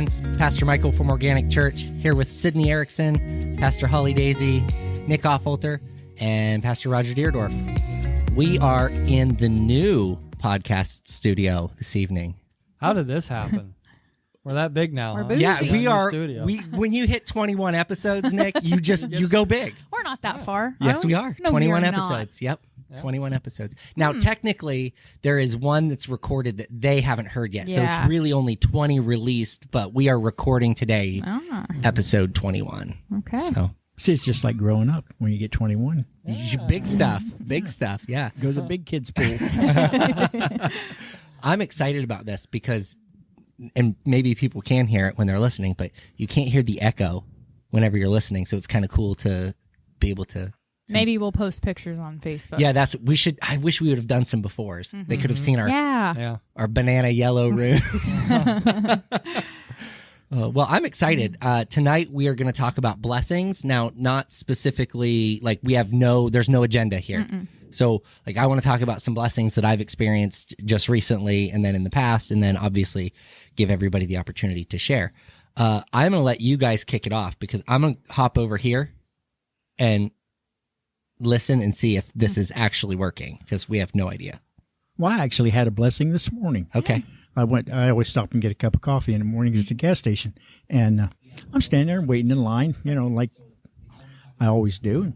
friends. Pastor Michael from Organic Church here with Sydney Erickson, Pastor Holly Daisy, Nick Offolter, and Pastor Roger Deerdorf. We are in the new podcast studio this evening. How did this happen? We're that big now. We're huh? bougie. Yeah, we are. Studio. When you hit 21 episodes, Nick, you go big. We're not that far. Yes, we are. No, 21 we are episodes. Yep. Yeah. 21 episodes. Now, technically, there is one that's recorded that they haven't heard yet. So Yeah. it's really only 20 released, but we are recording today, Ah, episode 21. okay. So See, it's just like growing up when you get 21. big stuff. Big stuff. Yeah. Go to the big kids pool. I'm excited about this because, and maybe people can hear it when they're listening, but you can't hear the echo whenever you're listening. So it's kind of cool to be able to. Maybe we'll post pictures on Facebook. Yeah, I wish we would have done some befores. They could have seen Yeah. Yeah. our banana yellow room. Well, I'm excited. Tonight we are going to talk about blessings. Now, not specifically like there's no agenda here. So like I want to talk about some blessings that I've experienced just recently and then in the past, and then obviously give everybody the opportunity to share. I'm going to let you guys kick it off because I'm going to hop over here and listen and see if this is actually working because we have no idea. Well, I actually had a blessing this morning. Okay. I always stop and get a cup of coffee in the mornings at the gas station. And I'm standing there waiting in line, like I always do. And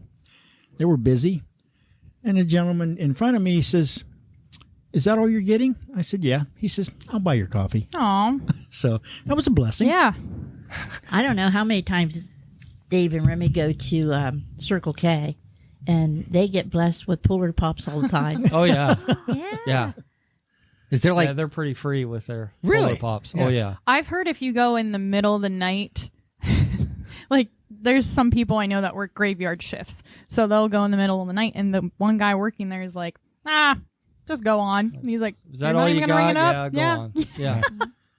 they were busy. And a gentleman in front of me says, "Is that all you're getting?" I said, "Yeah." He says, "I'll buy your coffee." Aw. So that was a blessing. Yeah. I don't know how many times Dave and Remy go to Circle K, and they get blessed with Puller Pops all the time. Oh yeah. Yeah. Yeah. Is there like Yeah, they're pretty free with their Really? Polar Pops. Yeah. Oh yeah. I've heard if you go in the middle of the night, like there's some people I know that work graveyard shifts. So they'll go in the middle of the night and the one guy working there is like, just go on. And he's like, Is that "You're not all even you gonna ring got? it up?" Yeah, go on. Yeah.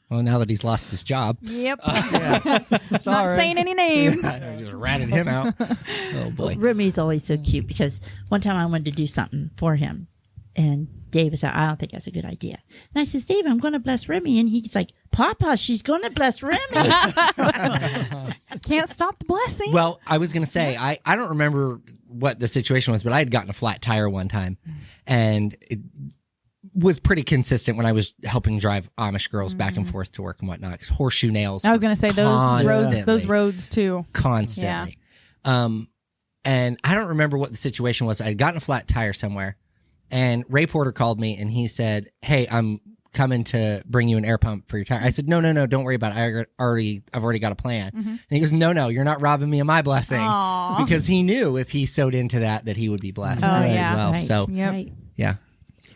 well, now that he's lost his job, Yep. Sorry. Not saying any names. I just ratted him out. Oh boy. Remy's always so cute because one time I wanted to do something for him, and Dave said, "I don't think that's a good idea." And I says, "Dave, I'm going to bless Remy," and he's like, "Papa, she's going to bless Remy." Can't stop the blessing. Well, I was going to say, I don't remember what the situation was, but I had gotten a flat tire one time, and it was pretty consistent when I was helping drive Amish girls back and forth to work and whatnot. 'Cause horseshoe nails. I was going to say those constantly. roads too. Constantly. And I don't remember what the situation was. I had gotten a flat tire somewhere, and Ray Porter called me and he said, "Hey, I'm coming to bring you an air pump for your tire." I said, No, don't worry about it. I've already got a plan. And he goes, No, you're not robbing me of my blessing. Aw. Because he knew if he sewed into that he would be blessed Oh, as yeah. well. Right, So Yep. right. yeah.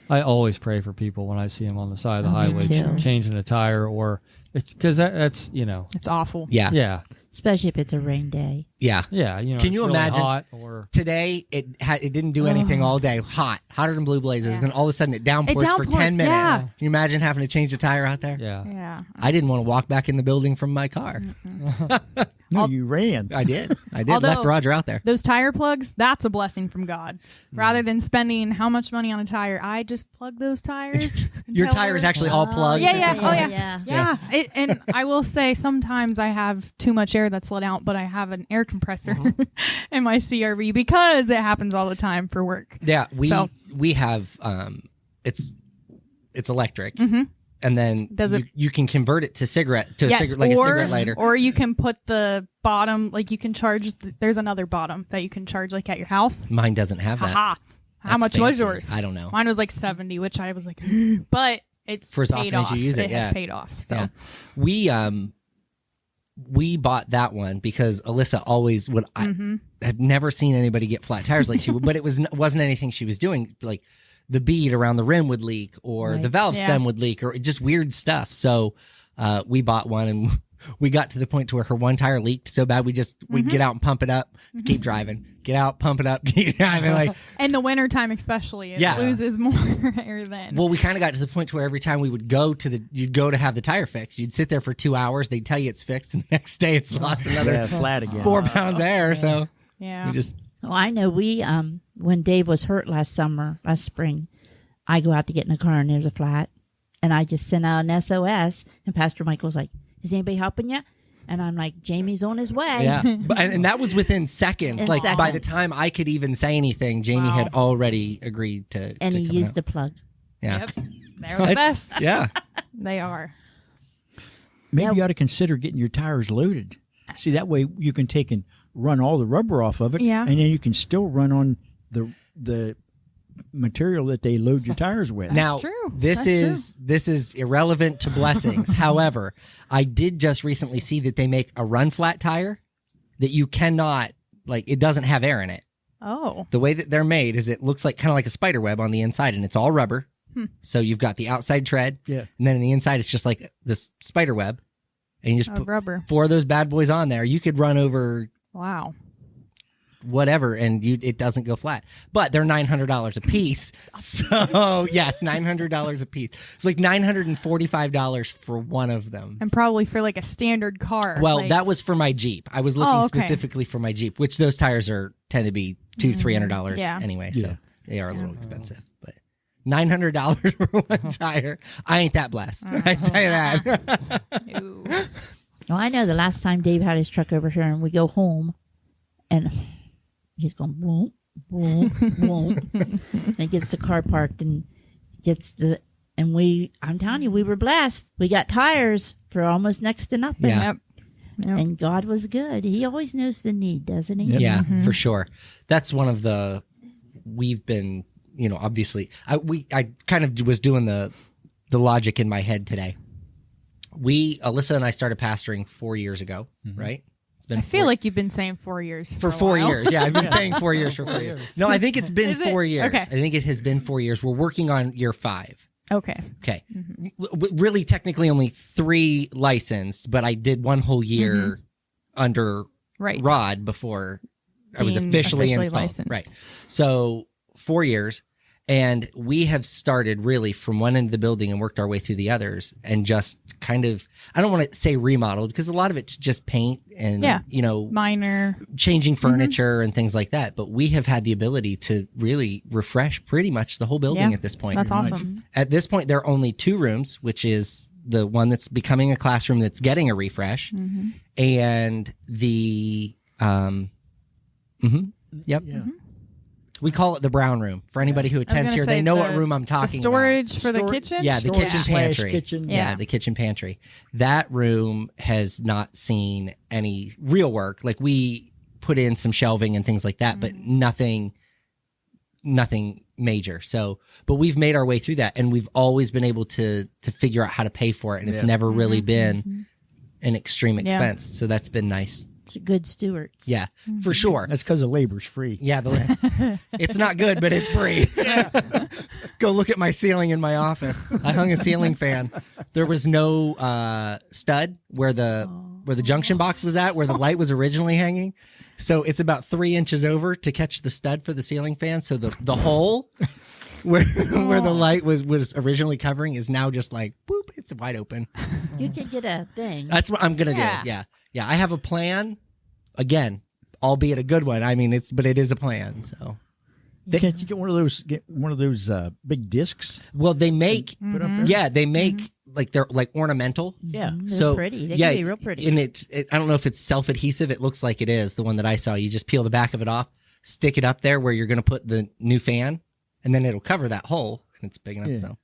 I always pray for people when I see them on the side of the Oh, me highway too. changing a tire, or it's because that's It's awful. Yeah. yeah. Especially if it's a rain day. Yeah. Can Can you it's really imagine- hot or Today it didn't do anything all day. Hotter than blue blazes. Yeah. Then all of a sudden it downpours for downpoured, 10 minutes. yeah. Can you imagine having to change the tire out there? yeah. Yeah. I didn't want to walk back in the building from my car. No, you ran. I did. Although- Left Roger out there. Those tire plugs, that's a blessing from God. Rather than spending how much money on a tire, I just plug those tires. Your until tire is they're- actually all plugged. Yeah, at yeah. this Oh, point? yeah. Yeah. Yeah. And I will say sometimes I have too much air that's let out, but I have an air compressor in my CRV because it happens all the time for work. Yeah, So- we have it's electric. And then Does it- you can convert it to cigarette a Yes, cigarette lighter. Or you can put the bottom, like you can charge, there's another bottom that you can charge like at your house. Mine doesn't have that. Haha. How That's much was fancy. yours? I don't know. Mine was like 70, which I was like, but it's For as paid often as off. you use it, yeah. has paid off. So Yeah. We bought that one because Alyssa always would. I have never seen anybody get flat tires like she would, but it wasn't anything she was doing. Like the bead around the rim would leak, or the valve Yeah. stem would leak, or just weird stuff. So we bought one, and we got to the point to where her one tire leaked so bad we'd get out and pump it up, keep driving, get out, pump it up, keep driving. Like, in the wintertime especially, it Yeah. loses more air then. well, we kind of got to the point to where every time we would you'd go to have the tire fixed, you'd sit there for 2 hours, they'd tell you it's fixed, and the next day it's lost another Yeah, flat again. 4 pounds of air. So yeah. we just Oh, I know. We when Dave was hurt last spring, I go out to get in the car and there's a flat, and I just sent out an SOS, and Pastor Michael's like, Is anybody helping you? And I'm like, Jamie's on his way. Yeah, and that was within seconds. In Like by the seconds. time I could even say anything, Jamie Wow. had already agreed to. And to he come used out. the plug. Yeah, Yep. They're the It's- best. Yeah, They are. Maybe Yeah. you ought to consider getting your tires loaded. See, that way you can take and run all the rubber off of it, Yeah. and then you can still run on the material that they load your tires with. now true. this That's is irrelevant to blessings. However, I did just recently see that they make a run flat tire that you cannot it doesn't have air in it. Oh. The way that they're made is it looks like kind of like a spider web on the inside, and it's all rubber. So you've got the outside tread, Yeah. and then on the inside it's just like this spider web, and you just put Rubber. 4 of those bad boys on there. You could run over Wow. whatever, and it doesn't go flat. But they're $900 a piece. So yes, $900 a piece. It's like $945 for one of them. And probably for like a standard car. Well, like, that was for my Jeep. I was looking Oh, okay. specifically for my Jeep, which those tires tend to be $200-$300 Yeah. anyway. Yeah. So they are a little expensive, but $900 for one tire. I ain't that blessed. I tell you that. Ooh. Well, I know the last time Dave had his truck over here and we go home and he's going boom, boom, boom. And he gets the car parked and I'm telling you, we were blessed. We got tires for almost next to nothing. Yeah. Yep. Yep. And God was good. He always knows the need, doesn't he? Yep. Yeah, for sure. That's one of the we've been, obviously I kind of was doing the logic in my head today. Alyssa and I started pastoring 4 years ago, right? It's been I feel like you've been saying 4 years. for a 4 while. years. Yeah, I've been saying 4 years for 4 years. No, I think it's been Is it? 4 years. Okay. I think it has been 4 years. We're working on year 5. Okay. Okay. Really, technically only 3 licensed, but I did one whole year under Right. Rod before I was Being officially installed. licensed. Right. So 4 years. And we have started really from one end of the building and worked our way through the others and just kind of, I don't want to say remodeled because a lot of it's just paint and, Yeah. Minor. changing furniture and things like that. But we have had the ability to really refresh pretty much the whole building Yeah. at this point. That's much. awesome. At this point, there are only 2 rooms, which is the one that's becoming a classroom that's getting a refresh, and the yep. Yeah. We call it the brown room. For anybody who attends gonna here, they say know what the- room I'm The talking storage for the Storage- kitchen? about. Yeah, the Storage kitchen slash pantry. kitchen. Yeah. The kitchen pantry. That room has not seen any real work. Like we put in some shelving and things like that, but nothing major. So, but we've made our way through that, and we've always been able to figure out how to pay for it, and it's Yeah. never really been an extreme Yeah. expense. So that's been nice. Good stewards. Yeah, for sure. That's because the labor's free. Yeah, it's not good, but it's free. Go look at my ceiling in my office. I hung a ceiling fan. There was no stud where the junction box was at, where the light was originally hanging. So it's about 3 inches over to catch the stud for the ceiling fan. So the hole where the light was originally covering is now just like boop, it's wide open. You could get a thing. That's what I'm gonna do. Yeah. I have a plan. Again, albeit a good one. I mean, it is a plan. So. Can't you get one of those big discs? Well, they make, Put up there? yeah, they make like they're like ornamental. Yeah. They're So pretty. They yeah, can be real pretty. And I don't know if it's self-adhesive. It looks like it is. The one that I saw, you just peel the back of it off, stick it up there where you're going to put the new fan, and then it'll cover that hole, and it's big enough. Yeah. So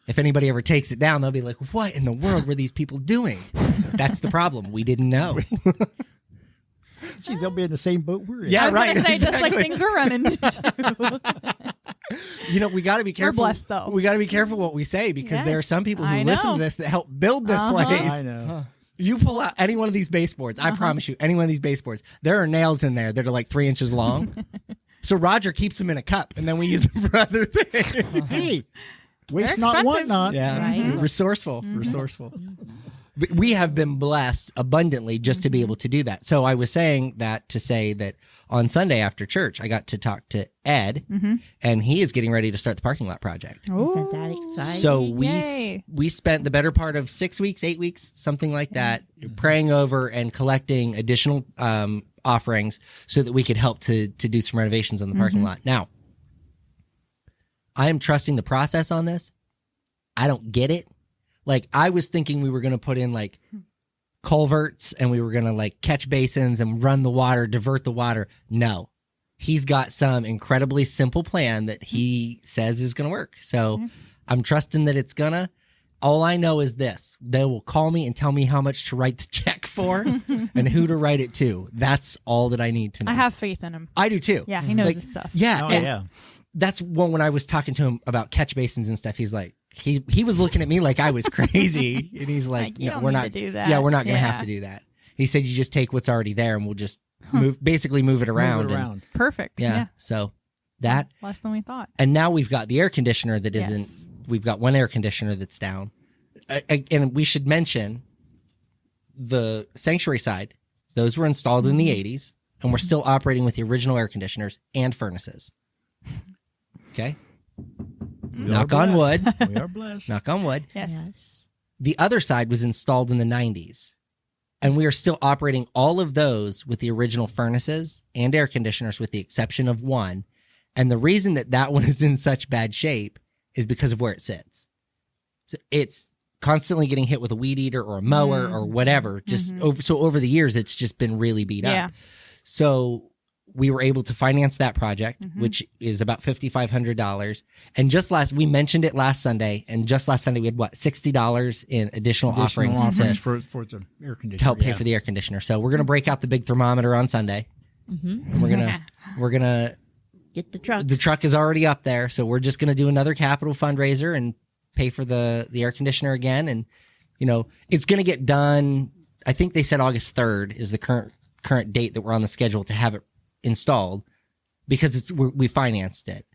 if anybody ever takes it down, they'll be like, "What in the world were these people doing?" That's the problem. We didn't know. Geez, they'll be in the same boat we're in. Yeah, I was right. gonna say just like exactly. things we're running into. We got to be careful. blessed, though. We got to be careful what we say because there are some people who I listen to know. this that help build this Uh-huh. place. I know. You pull out any one of these baseboards, I promise you, any one of these baseboards, there are nails in there that are like 3 inches long. So Roger keeps them in a cup, and then we use them for other things. Hey, waste They're not, want expensive. not. Yeah, Right. resourceful. But we have been blessed abundantly just to be able to do that. So I was saying that to say that on Sunday after church, I got to talk to Ed, and he is getting ready to start the parking lot project. Isn't that exciting? So Yay. we spent the better part of 6 weeks, 8 weeks, something like that, praying over and collecting additional offerings so that we could help to do some renovations on the parking lot. Now, I am trusting the process on this. I don't get it, Like I was thinking we were going to put in like culverts and we were going to like catch basins and run the water, divert the water. No. He's got some incredibly simple plan that he says is going to work. So I'm trusting that it's gonna. All I know is this: they will call me and tell me how much to write the check for and who to write it to. That's all that I need to know. I have faith in him. I do too. Yeah, he knows Like, his stuff. Yeah. Oh and yeah. that's when I was talking to him about catch basins and stuff. He's like, he was looking at me like I was crazy, and he's like, Like, you no, don't we're need not to do that. Yeah, we're not going to Yeah. have to do that. He said, you just take what's already there, and we'll just basically move it around. Move it and- around. Perfect. yeah. So that, Less than we thought. and now we've got the air conditioner that isn't. Yes. We've got one air conditioner that's down, and we should mention the sanctuary side. Those were installed in the '80s, and we're still operating with the original air conditioners and furnaces. Okay, We knock are on wood. blessed. We are blessed. Knock on wood. Yes. Yes. The other side was installed in the 90s, and we are still operating all of those with the original furnaces and air conditioners, with the exception of one. And the reason that that one is in such bad shape is because of where it sits. So it's constantly getting hit with a weed eater or a mower or whatever. Just over the years, it's just been really beat Yeah. up. So we were able to finance that project, which is about $5,500. And we mentioned it last Sunday, and just last Sunday we had $60 in additional offerings for the air conditioner to help pay yeah. for the air conditioner. So we're gonna break out the big thermometer on Sunday, and we're gonna Get the truck. the truck is already up there, so we're just gonna do another capital fundraiser and pay for the air conditioner again. And it's gonna get done. I think they said August 3rd is the current date that we're on the schedule to have it installed, because we financed it.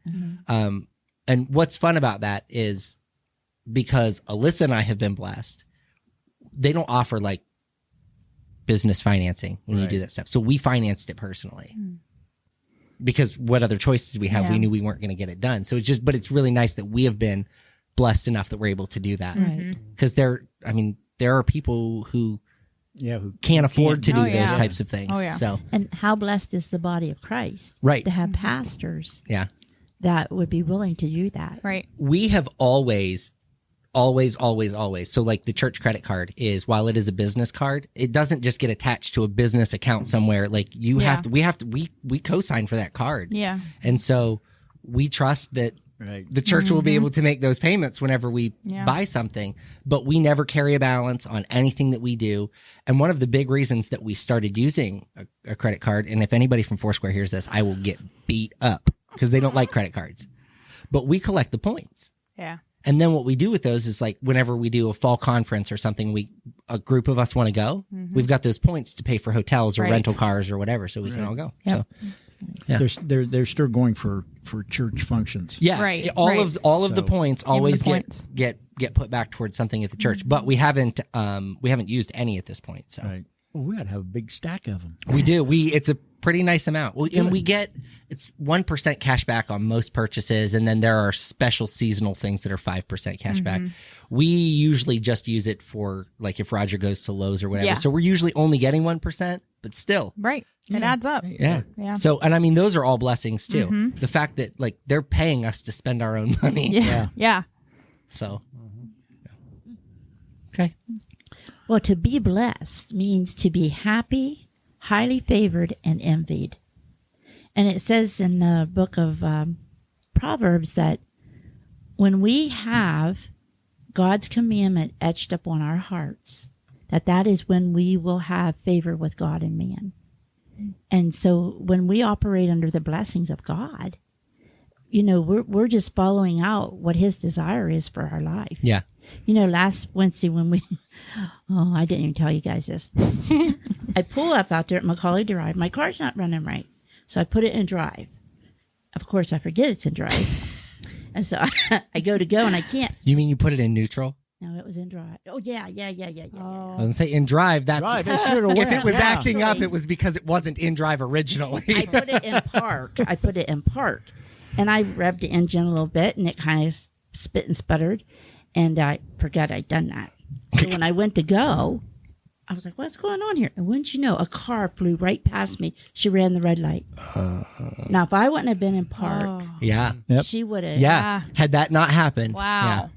And what's fun about that is, because Alyssa and I have been blessed, they don't offer like business financing when you do Right. that stuff. So we financed it personally, because what other choice did we have? Yeah. We knew we weren't going to get it done. So but it's really nice that we have been blessed enough that we're able to do that. Right. Because there are people who who can't afford to do Oh, those yeah. types of things. Oh, yeah. So And how blessed is the body of Christ right. to have pastors Yeah. that would be willing to do that. Right. We have always. So like the church credit card is, while it is a business card, it doesn't just get attached to a business account somewhere. Like we co-sign for that card. Yeah. And so we trust that right. the church will be able to make those payments whenever we Yeah. buy something, but we never carry a balance on anything that we do. And one of the big reasons that we started using a credit card, and if anybody from Foursquare hears this, I will get beat up because they don't like credit cards, but we collect the points. Yeah. And then what we do with those is, like, whenever we do a fall conference or something, a group of us want to go, we've got those points to pay for hotels or Right. rental cars or whatever, so we can all go. Yep. So yeah. They're still going for church functions. yeah, Right, all right. of the So- points always the points. get put back towards something at the church, but we haven't used any at this point. So Right. Well, we got to have a big stack of them. we do. It's a pretty nice amount, and we get it's 1% cash back on most purchases, and then there are special seasonal things that are 5% cash back. We usually just use it for, like, if Roger goes to Lowe's or whatever. Yeah. So we're usually only getting 1%, but still. Right. It adds up. Yeah. Yeah. So, and I mean, those are all blessings too. The fact that, like, they're paying us to spend our own money. Yeah. Yeah. So, okay. Well, to be blessed means to be happy, highly favored, and envied. And it says in the book of Proverbs that when we have God's commandment etched upon our hearts, that is when we will have favor with God and man. And so when we operate under the blessings of God, we're just following out what his desire is for our life. Yeah. Last Wednesday when I didn't even tell you guys this. I pull up out there at Macaulay Drive. My car's not running right. So I put it in drive. Of course, I forget it's in drive. And so I go and I can't. You mean you put it in neutral? No, it was in drive. Oh, yeah. Oh. I was going to say in drive. That's Drive, it should have if went. it was Yeah. acting up, it was because it wasn't in drive originally. I put it in park. And I revved the engine a little bit, and it kind of spit and sputtered. And I forgot I'd done that. So when I went to go, I was like, what's going on here? And wouldn't you know, a car flew right past me. She ran the red light. Now, if I wouldn't have been in park, Yeah. Yep. she would have. Yeah. Had that not happened. Wow.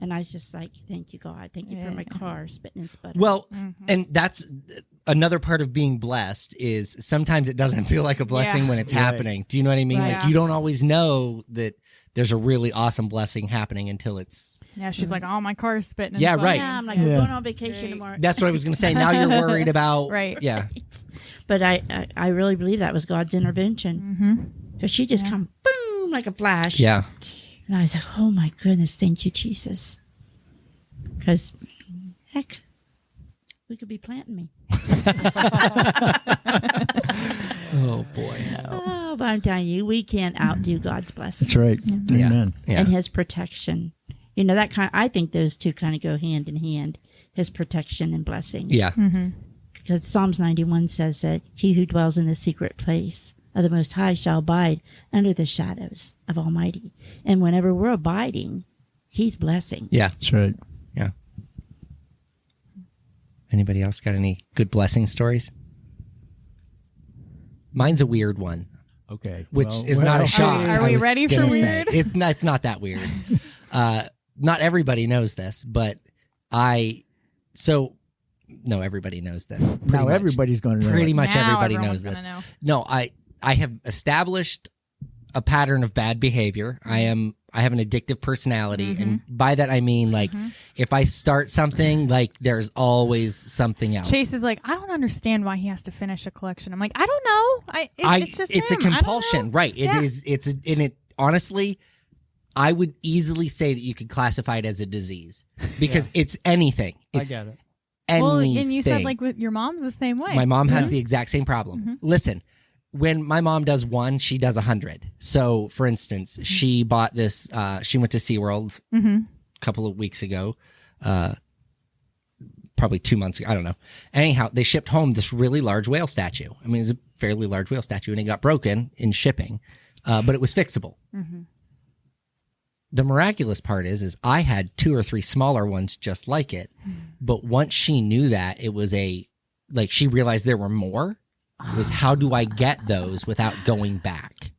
And I was just like, thank you, God. Thank you for my car spitting and sputtering. Well, and that's another part of being blessed is sometimes it doesn't feel like a blessing Yeah. when it's Right. happening. Do you know what I mean? Right. Like you don't always know that there's a really awesome blessing happening until it's. Yeah, she's like, oh, my car's spitting. and Yeah, sputtering. right. yeah, I'm like, Yeah. we're going on vacation Great. tomorrow. That's what I was going to say. Now you're worried about. Right. Yeah. But I really believe that was God's intervention. Because she just come boom like a flash. Yeah. And I was like, oh my goodness, thank you, Jesus. Because, heck, we could be planting me. Oh boy. Oh, but I'm telling you, we can't outdo God's blessings. That's right. Yeah. Amen. Yeah. And His protection. You know, I think those two kind of go hand in hand. His protection and blessing. Yeah. Because Psalms 91 says that he who dwells in the secret place of the Most High shall abide under the shadows of Almighty. And whenever we're abiding, He's blessing. Yeah. That's right. Yeah. Anybody else got any good blessing stories? Mine's a weird one, Okay. which Well, is not a shock. Are I we was ready for gonna say. weird? It's not that weird. Not everybody knows this, but no, everybody knows this. Pretty Now much. everybody's going to know. Pretty it. much Now everybody everyone's knows this. gonna know. No, I have established a pattern of bad behavior. I have an addictive personality, and by that I mean like if I start something, like there's always something else. Chase is like, I don't understand why he has to finish a collection. I'm like, I don't know. It's just it's a him. I don't know. compulsion, right? It Yeah. is. It's and it honestly, I would easily say that you could classify it as a disease because it's anything. I It's get it. Well, anything. and you said like with your mom's the same way. My mom has the exact same problem. Listen, when my mom does one, she does 100. So, for instance, she bought this. She went to SeaWorld a couple of weeks ago, probably 2 months ago. I don't know. Anyhow, they shipped home this really large whale statue. I mean, it was a fairly large whale statue, and it got broken in shipping, but it was fixable. The miraculous part is I had 2 or 3 smaller ones just like it. But once she knew that, it was she realized there were more. It was how do I get those without going back?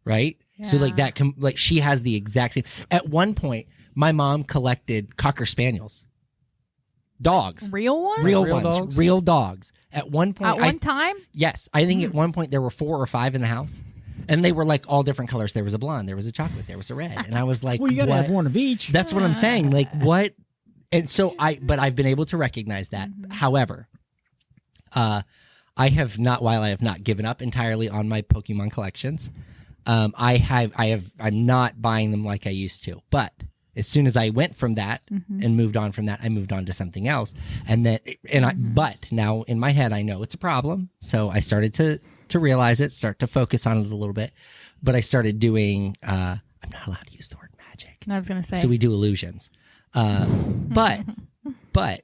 Right? So like that, she has the exact same. At one point, my mom collected Cocker Spaniels. Dogs. Real ones? Real Real ones. dogs? Real dogs. At one point, At one time? yes, I think at one point there were 4 or 5 in the house. And they were like all different colors. There was a blonde, there was a chocolate, there was a red. And I was like, Well, you got to what? have one of each. That's what I'm saying. Like what? And so but I've been able to recognize that. However, I have not given up entirely on my Pokemon collections. I'm not buying them like I used to. But as soon as I went from that and moved on from that, I moved on to something else. But now in my head, I know it's a problem. So I started to realize it, start to focus on it a little bit. But I started doing, I'm not allowed to use the word magic. I was going to say. So we do illusions. But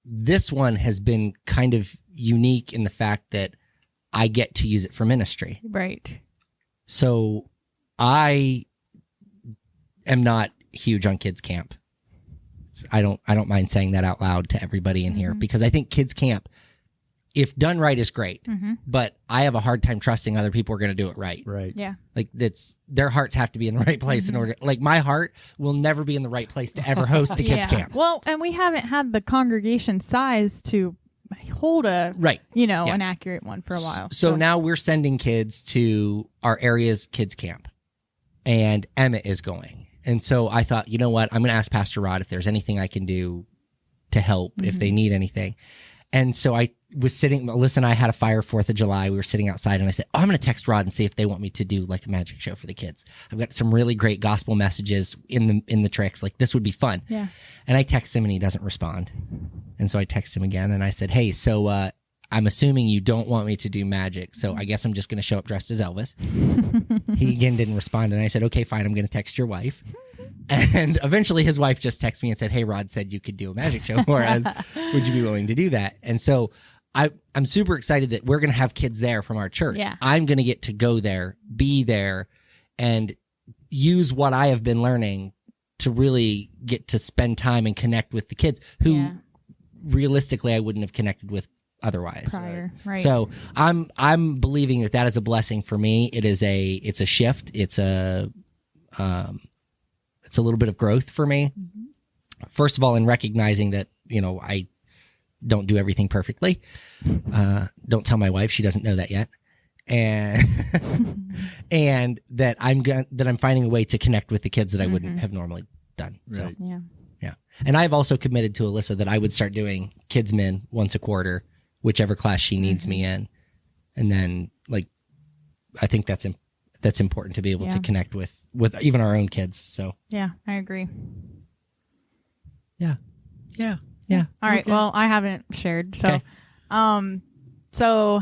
this one has been kind of unique in the fact that I get to use it for ministry. Right. So I am not huge on kids camp. I don't mind saying that out loud to everybody in here because I think kids camp, if done right, is great. But I have a hard time trusting other people are going to do it right. Right. Yeah. Like their hearts have to be in the right place in order. Like my heart will never be in the right place to ever host a kids camp. Well, and we haven't had the congregation size to hold a Right. Yeah. an accurate one for a while. So now we're sending kids to our area's kids camp, and Emmett is going. And so I thought, you know what? I'm going to ask Pastor Rod if there's anything I can do to help if they need anything. And so I was sitting, Alyssa and I had a fire 4th of July. We were sitting outside and I said, I'm going to text Rod and see if they want me to do like a magic show for the kids. I've got some really great gospel messages in the tricks. Like this would be fun. Yeah. And I text him and he doesn't respond. And so I text him again and I said, hey, so I'm assuming you don't want me to do magic. So I guess I'm just going to show up dressed as Elvis. He again didn't respond. And I said, okay, fine. I'm going to text your wife. And eventually his wife just texted me and said, hey, Rod said you could do a magic show for us. Would you be willing to do that? And so I'm super excited that we're going to have kids there from our church. Yeah. I'm going to get to go there, be there, and use what I have been learning to really get to spend time and connect with the kids who realistically I wouldn't have connected with otherwise. Prior. Right. So I'm believing that is a blessing for me. It's a shift. It's a it's a little bit of growth for me. First of all, in recognizing that, I don't do everything perfectly. Don't tell my wife; she doesn't know that yet. And and that I'm finding a way to connect with the kids that I wouldn't have normally done. So, Right. Yeah. yeah. And I've also committed to Alyssa that I would start doing Kids Min once a quarter, whichever class she needs me in. And then, like, I think that's important to be able to Yeah. connect with even our own kids. So, Yeah, I agree. yeah. Yeah. Yeah. All right. Well, I haven't shared. So, Okay. so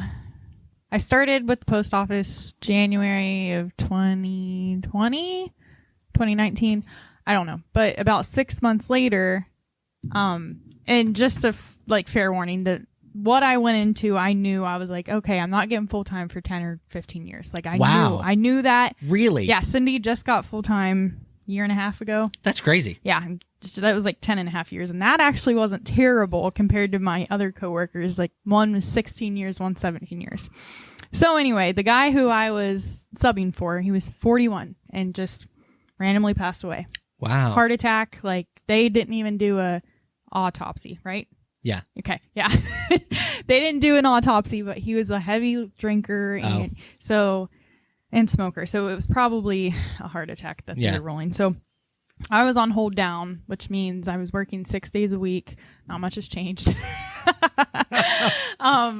I started with the post office January of 2019. I don't know. But about 6 months later, and just a fair warning that what I went into, I knew I was like, okay, I'm not getting full time for 10 or 15 years. Like Wow. I knew that. Really? Yeah. Cindy just got full time a year and a half ago. That's crazy. Yeah, that was like 10 and a half years. And that actually wasn't terrible compared to my other coworkers. Like one was 16 years, one 17 years. So anyway, the guy who I was subbing for, he was 41 and just randomly passed away. Wow. Heart attack. Like they didn't even do a autopsy, right? Yeah. Okay. Yeah. They didn't do an autopsy, but he was a heavy drinker and smoker. So it was probably a heart attack that they Yeah. were rolling. So I was on hold down, which means I was working 6 days a week. Not much has changed.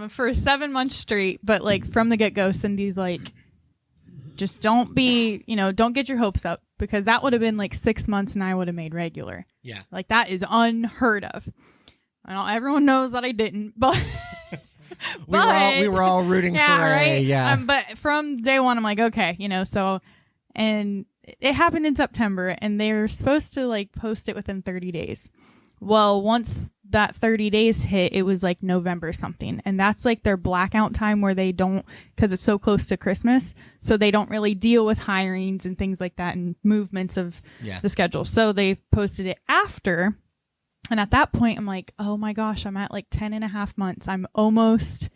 For 7 months straight. But like from the get-go, Cindy's like, just don't get your hopes up, because that would have been like 6 months and I would have made regular. Yeah. Like that is unheard of. I know everyone knows that I didn't, but We were all rooting yeah, for right. yeah. But from day one, I'm like, okay, so, and it happened in September, and they're supposed to like post it within 30 days. Well, once that 30 days hit, it was like November something, and that's like their blackout time where they don't, because it's so close to Christmas, so they don't really deal with hirings and things like that and movements of Yeah. the schedule. So they posted it after. And at that point, I'm like, oh my gosh, I'm at like 10 and a half months. I'm almost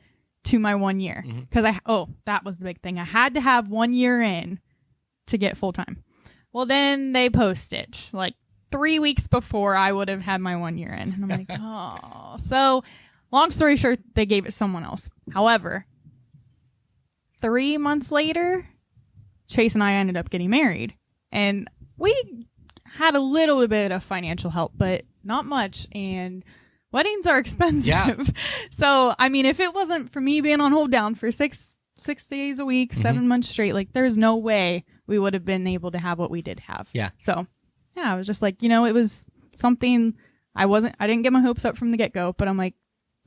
to my 1 year. Because that was the big thing. I had to have 1 year in to get full time. Well, then they post it like 3 weeks before I would have had my 1 year in. And I'm like, oh. So long story short, they gave it someone else. However, 3 months later, Chase and I ended up getting married. And we had a little bit of financial help, but not much. And weddings are expensive. Yeah. So, I mean, if it wasn't for me being on hold down for six days a week, 7 months straight, like there's no way we would have been able to have what we did have. Yeah. So, yeah, I was just like, it was something I didn't get my hopes up from the get-go, but I'm like,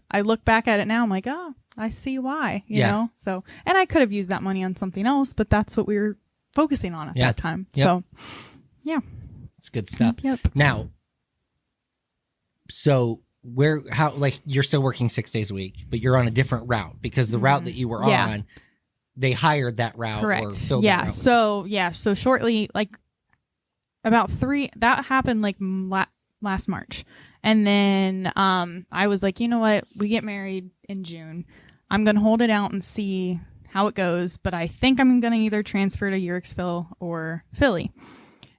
I look back at it now, I'm like, oh, I see why, you know? So, and I could have used that money on something else, but that's what we were focusing on at that time. Yep. So, yeah. It's good stuff. Yep. Now, so you're still working 6 days a week, but you're on a different route because the route that you were Yeah. on, they hired that route or Correct. filled that route. So shortly, like about that happened like last March. And then I was like, you know what? We get married in June. I'm going to hold it out and see how it goes. But I think I'm going to either transfer to Uhrichsville or Philly.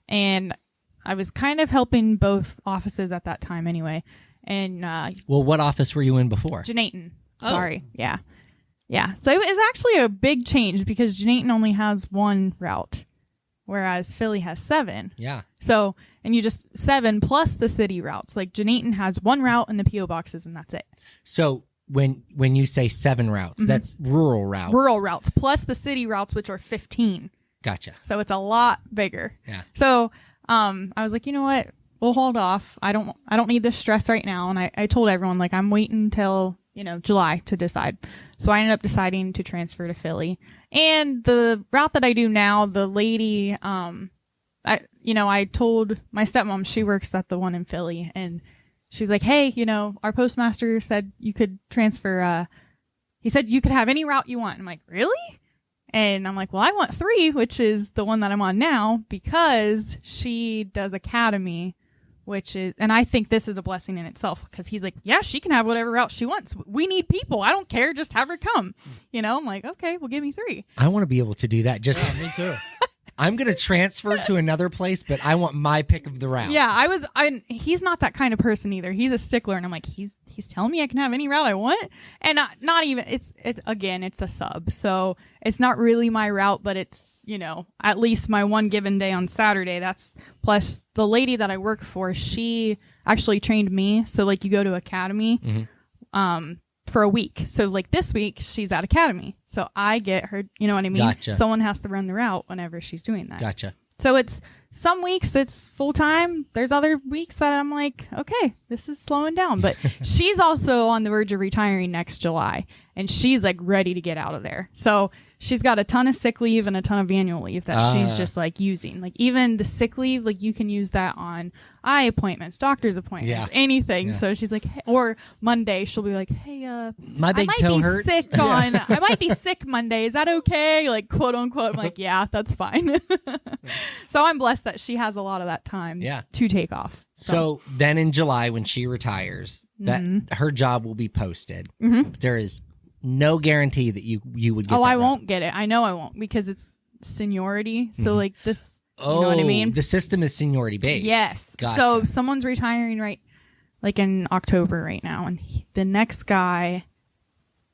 And I was kind of helping both offices at that time anyway. And Well, what office were you in before? Janayton. Oh. Sorry. Yeah. Yeah. So it was actually a big change because Janayton only has one route, whereas Philly has 7. Yeah. So, and you just 7 plus the city routes. Like Janayton has one route and the P.O. boxes, and that's it. So when you say 7 routes, that's rural routes. Rural routes plus the city routes, which are 15. Gotcha. So it's a lot bigger. Yeah. So I was like, you know what? We'll hold off. I don't need this stress right now. And I told everyone, like, I'm waiting until, July to decide. So I ended up deciding to transfer to Philly. And the route that I do now, the lady, I told my stepmom, she works at the one in Philly, and she's like, hey, our postmaster said you could transfer. He said you could have any route you want. I'm like, really? And I'm like, well, I want 3, which is the one that I'm on now, because she does academy, and I think this is a blessing in itself, because he's like, yeah, she can have whatever route she wants. We need people. I don't care. Just have her come. I'm like, okay, well, give me 3. I want to be able to do that. Just Me too. I'm going to transfer to another place, but I want my pick of the route. Yeah, he's not that kind of person either. He's a stickler, and I'm like, he's telling me I can have any route I want, and not even. It's again, it's a sub, so it's not really my route, but it's at least my one given day on Saturday. That's plus the lady that I work for. She actually trained me, so like you go to academy, for a week. So like this week she's at academy, so I get her. You know what I mean? Gotcha. Someone has to run the route whenever she's doing that. Gotcha. So it's some weeks it's full time. There's other weeks that I'm like, okay, this is slowing down. But she's also on the verge of retiring next July, and she's like ready to get out of there. So she's got a ton of sick leave and a ton of annual leave that she's just like using. Like even the sick leave, like you can use that on eye appointments, doctor's appointments, anything. Yeah. So she's like, hey, or Monday she'll be like, hey, My big toe hurts. I might be sick Monday. Is that okay? Like quote unquote. I'm like, yeah, that's fine. So I'm blessed that she has a lot of that time to take off. So then in July when she retires, that her job will be posted. But there is no guarantee that you would get I won't get it. I know I won't because it's seniority. So like this, you know what I mean? The system is seniority based. Yes. Gotcha. So someone's retiring like in October right now, and the next guy.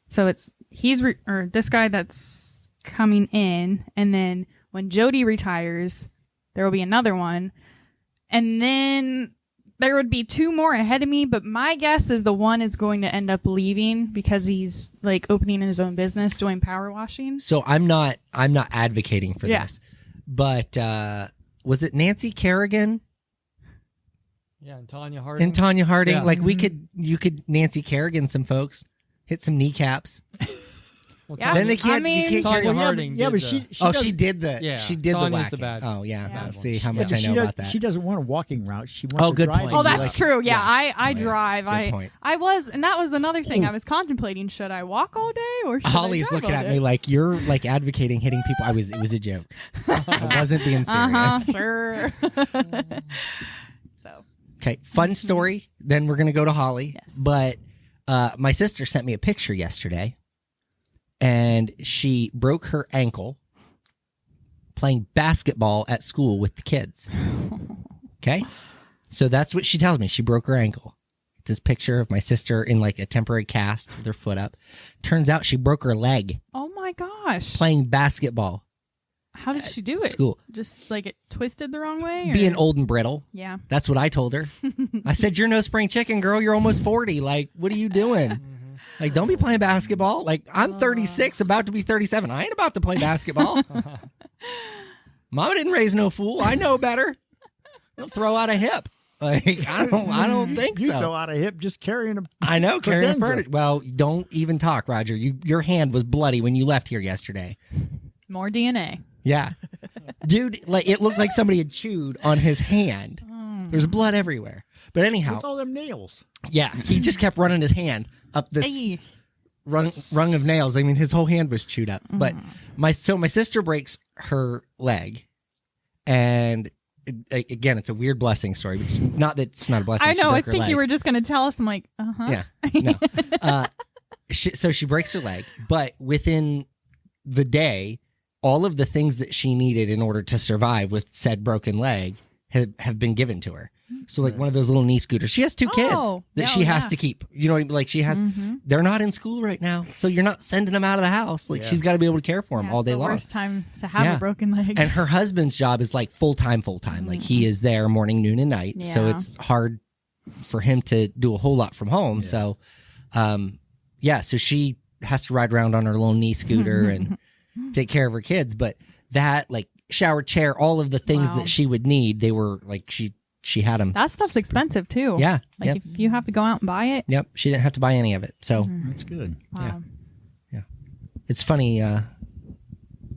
So it's this guy that's coming in, and then when Jody retires, there will be another one, and then there would be two more ahead of me, but my guess is the one is going to end up leaving because he's like opening his own business doing power washing. So I'm not advocating for this, but was it Nancy Kerrigan Yeah, and Tanya Harding. Yeah. Like you could Nancy Kerrigan some folks, hit some kneecaps. Well, Yeah. Then they I can't. mean- you can't Tanya carry. Harding. Yeah, did but the- she She did the. Yeah, She did the Tanya's whacking. the bad- Oh yeah. Yeah. Let's see how Yeah, much but I she know does- about that. She doesn't want a walking route. She wants Oh, to good drive point. and Oh, be that's like- true. Yeah, yeah. I drive. Good point. I was, and that was another thing I was contemplating. Should I walk all day or should Holly's I drive looking all at day? me like you're like advocating hitting people. It was a joke. I wasn't being serious. Sure. So Okay, fun story. Then we're gonna go to Holly. Yes. But my sister sent me a picture yesterday, and she broke her ankle playing basketball at school with the kids. Okay, so that's what she tells me. She broke her ankle. This picture of my sister in like a temporary cast with her foot up. Turns out she broke her leg oh my gosh, playing basketball how did she do at it? school. Just like it twisted the wrong way? Or? Being old and brittle. Yeah. That's what I told her. I said, "You're no spring chicken, girl. You're almost 40. Like, what are you doing? Like, don't be playing basketball. Like, I'm 36, about to be 37. I ain't about to play basketball. Mama didn't raise no fool. I know better. Don't throw out a hip. Like, I don't think You so so. out of hip just carrying a. I know, carrying Credenza. furniture. Well, don't even talk, Roger. Your hand was bloody when you left here yesterday. More DNA. Yeah. Dude, like it looked like somebody had chewed on his hand. There's blood everywhere. But anyhow, With all them nails. yeah, he just kept running his hand up this Ay. rung of nails. I mean, his whole hand was chewed up. But my sister breaks her leg, and again, it's a weird blessing story. But not that it's not a blessing. I she know. I broke her think leg. you were just going to tell us. I'm like, Yeah, no. So she breaks her leg, but within the day, all of the things that she needed in order to survive with said broken leg have been given to her. So like one of those little knee scooters. She has two kids Oh, that yeah, she has yeah. to keep. You know what I mean? Like she has. They're not in school right now, so you're not sending them out of the house. Like she's got to be able to care for them Yeah, all it's day the long. worst time to have Yeah. a broken leg. And her husband's job is like full time. Like he is there morning, noon, and night. So Yeah. it's hard for him to do a whole lot from home. So, so she has to ride around on her little knee scooter and take care of her kids. But that like shower chair, all of the things Wow. that she would need, they were like she had them. that stuff's expensive too. Yeah. Like Yep. if you have to go out and buy it. Yep. She didn't have to buy any of it. So That's good. Wow. it's funny.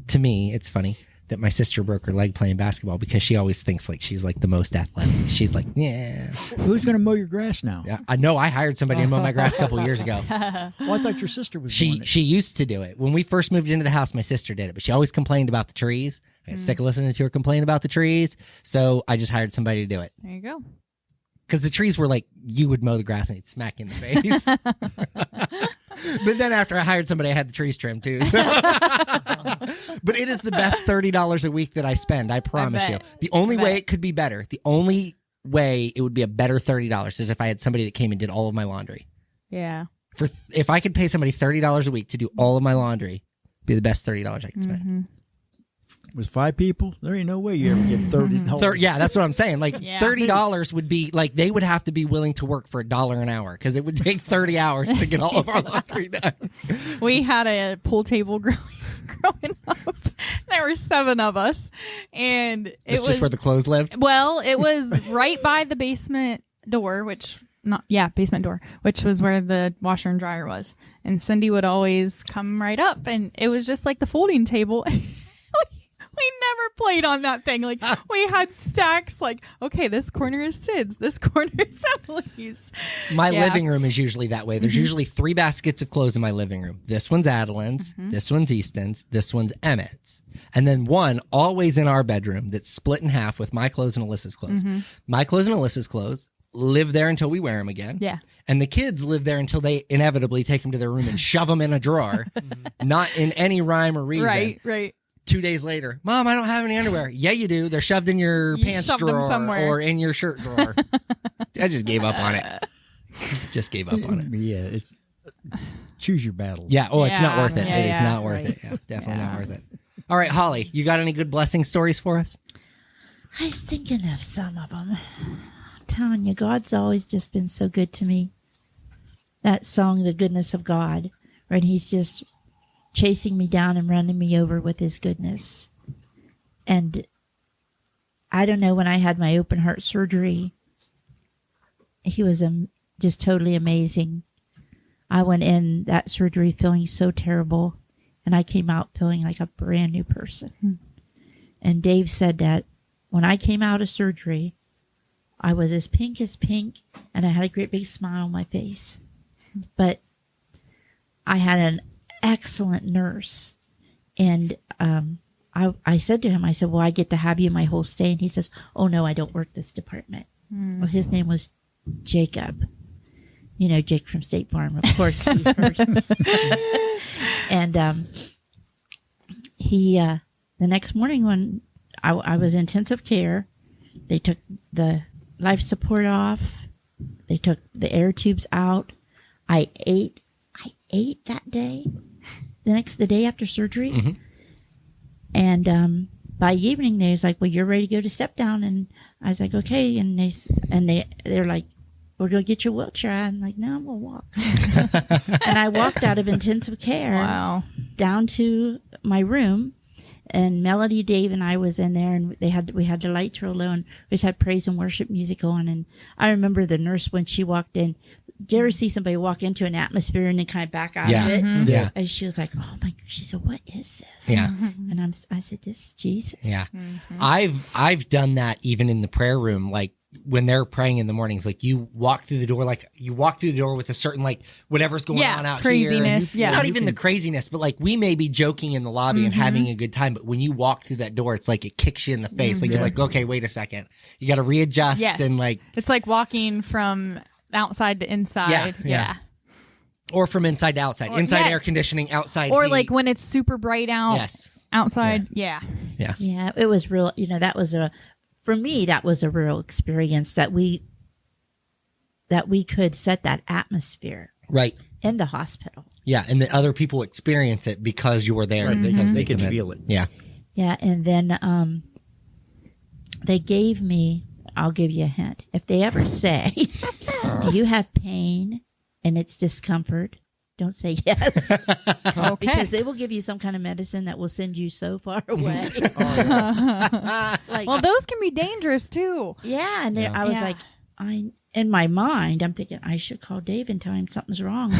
To me, it's funny that my sister broke her leg playing basketball because she always thinks like she's like the most athletic. She's like, yeah. Who's going to mow your grass now? Yeah, I know. I hired somebody to mow my grass a couple years ago. Well, I thought your sister was doing it. She used to do it when we first moved into the house. My sister did it, but she always complained about the trees. I got sick of listening to her complain about the trees, so I just hired somebody to do it There you go. because the trees were like you would mow the grass and it'd smack you in the face. But then after I hired somebody, I had the trees trimmed too. But it is the best $30 a week that I spend. I promise you. bet. The only I way bet. it could be better, the only way it would be a better $30 is if I had somebody that came and did all of my laundry. Yeah. If I could pay somebody $30 a week to do all of my laundry, it'd be the best $30 I could spend. Mm-hmm. With 5 people, there ain't no way you ever get 30. Yeah, that's what I'm saying. Like Yeah. $30 would be like they would have to be willing to work for $1 an hour because it would take 30 hours to get all of our laundry done. We had a pool table growing up. There were 7 of us, and it It's was just where the clothes lived. well, it was right by the basement door, basement door, which was where the washer and dryer was. And Cindy would always come right up, and it was just like the folding table. We never played on that thing. Like, we had stacks, like, okay, this corner is Sid's, this corner is Emily's. My Yeah. living room is usually that way. There's usually 3 baskets of clothes in my living room. This one's Adeline's, this one's Easton's, this one's Emmett's. And then one always in our bedroom that's split in half with my clothes and Alyssa's clothes. My clothes and Alyssa's clothes live there until we wear them again. Yeah. And the kids live there until they inevitably take them to their room and shove them in a drawer, not in any rhyme or reason. Right. 2 days later, Mom, I don't have any underwear. Yeah, you do. They're shoved in your You pants shoved them drawer somewhere. or in your shirt drawer. I just gave up on it. Just gave up on it. Yeah, choose your battles. Yeah. Oh, it's not Yeah, worth it. yeah, It is yeah, not worth right. it. Yeah, definitely not Yeah. worth it. All right, Holly, you got any good blessing stories for us? I was thinking of some of them. I'm telling you, God's always just been so good to me. That song, The Goodness of God, when he's just chasing me down and running me over with his goodness. And I don't know, when I had my open heart surgery, he was just totally amazing. I went in that surgery feeling so terrible, and I came out feeling like a brand new person. And Dave said that when I came out of surgery, I was as pink, and I had a great big smile on my face. But I had an excellent nurse, and I said to him, I said, well, I get to have you my whole stay. And he says, oh, no, I don't work this department. Well, his name was Jacob. You know, Jake from State Farm, of course. He heard. And he, the next morning when I was in intensive care, they took the life support off. They took the air tubes out. I ate that day, the day after surgery. Mm-hmm. And by evening, they was like, well, you're ready to go to step down. And I was like, okay. And they're like, we're going to get your wheelchair. I'm like, no, I'm going to walk. And I walked out of intensive care Wow. down to my room. And Melody, Dave, and I was in there, and we had the lights real low, and we just had praise and worship music on. And I remember the nurse, when she walked in, did you ever see somebody walk into an atmosphere and then kind of back out Yeah. of it? Mm-hmm. Yeah. And she was like, oh my, she said, what is this? Yeah. And I said, this is Jesus. Yeah. I've done that even in the prayer room. Like when they're praying in the mornings, like you walk through the door with a certain, like, whatever's going Yeah, on out craziness, here. yeah. Not You even can- the craziness, but like we may be joking in the lobby and having a good time. But when you walk through that door, it's like it kicks you in the face. Like you're like, okay, wait a second. You got to readjust Yes. and like, It's like walking from outside to inside. Yeah. or from inside to outside, Or- inside yes. air conditioning, outside Or heat. like when it's super bright out. Yes. Outside. Yeah. Yes. Yeah, it was real. You know, for me, that was a real experience that we could set that atmosphere Right. in the hospital. Yeah, and the other people experience it because you were there. Right, Because they can commit. feel it. Yeah. Yeah, and then they gave me, I'll give you a hint. If they ever say, do you have pain and it's discomfort? Don't say yes. Okay. Because they will give you some kind of medicine that will send you so far away. Like, Well, those can be dangerous too. yeah, and Yeah. I was Yeah. like, in my mind, I'm thinking I should call Dave and tell him something's wrong.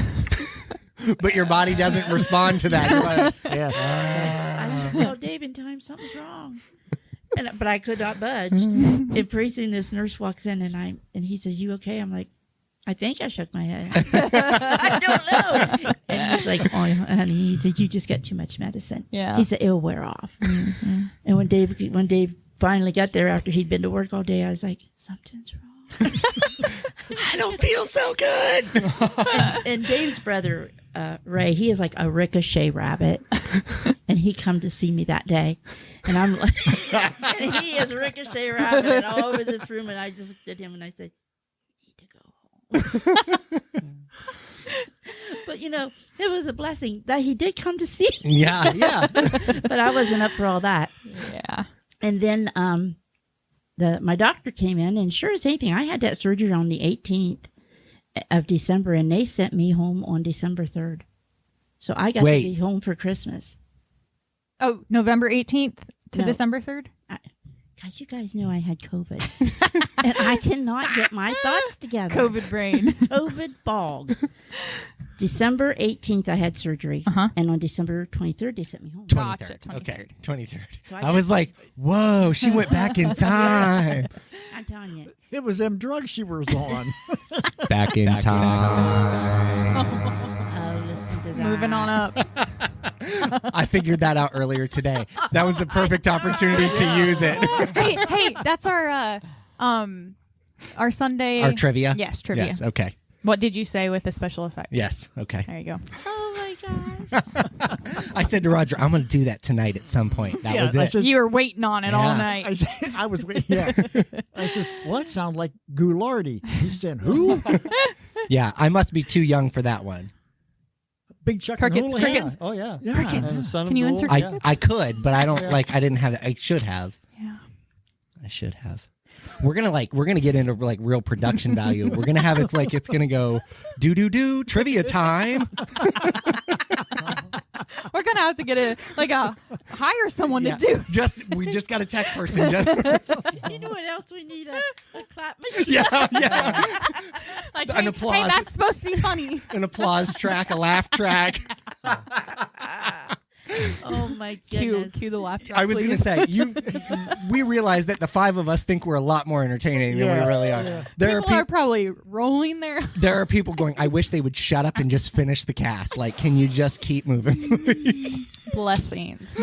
But your body doesn't respond to that. You're like, Yeah. I should call Dave and tell him something's wrong. But I could not budge. And pretty soon this nurse walks in and he says, "You okay?" I'm like, I think I shook my head. I don't know. And he's like, "Oh, honey," he said, "You just got too much medicine." Yeah. He said, "It'll wear off." And when Dave finally got there after he'd been to work all day, I was like, "Something's wrong." I don't feel so good. And Dave's brother Ray, he is like a ricochet rabbit, and he come to see me that day, and I'm like, and he is ricochet rabbit all over this room, and I just looked at him and I said, "You need to go home." But it was a blessing that he did come to see me. Yeah. But I wasn't up for all that. Yeah. And then my doctor came in, and sure as anything, I had that surgery on the 18th of December, and they sent me home on December 3rd. So I got to be home for Christmas. Oh, November 18th to No. December 3rd? God, you guys know I had COVID. And I cannot get my thoughts together. COVID brain. COVID bog. December 18th, I had surgery. Uh-huh. And on December 23rd, they sent me home. 23rd. Gotcha, 23rd. Okay, 23rd. So I was like, whoa, she went back in time. I'm telling you. It was them drugs she was on. Back in time. Oh, listen to that. Moving on up. I figured that out earlier today. That was the perfect opportunity to use it. hey, that's our Sunday. Our trivia? Yes, trivia. Yes, okay. What did you say with the special effect? Yes, okay. There you go. Oh, my gosh. I said to Roger, I'm going to do that tonight at some point. That was I it. said, You were waiting on it all Yeah. I night. said, I was waiting. Yeah. I says, well, that sounds like Goulardi. He said, who? Yeah, I must be too young for that one. Big Chuck Crickets, and Houlihan. crickets. Oh yeah. Yeah. And the son Can of you gold, insert yeah. I could, but I don't Yeah. I didn't have that. I should have. Yeah. I should have. We're gonna get into real production value. We're gonna have it's gonna go do trivia time. We're gonna have to get hire someone Yeah. to do. We just got a tech person. You know what else we need? A clap machine. yeah. Like, An hey, applause. hey, that's supposed to be funny. An applause track, a laugh track. Oh, my Cue goodness. the laugh track. I was gonna please. say we realize that the five of us think we're a lot more entertaining than we really are. Yeah. There People are are probably rolling there. there are people going, I wish they would shut up and just finish the cast. Like, can you just keep moving, please? Blessings.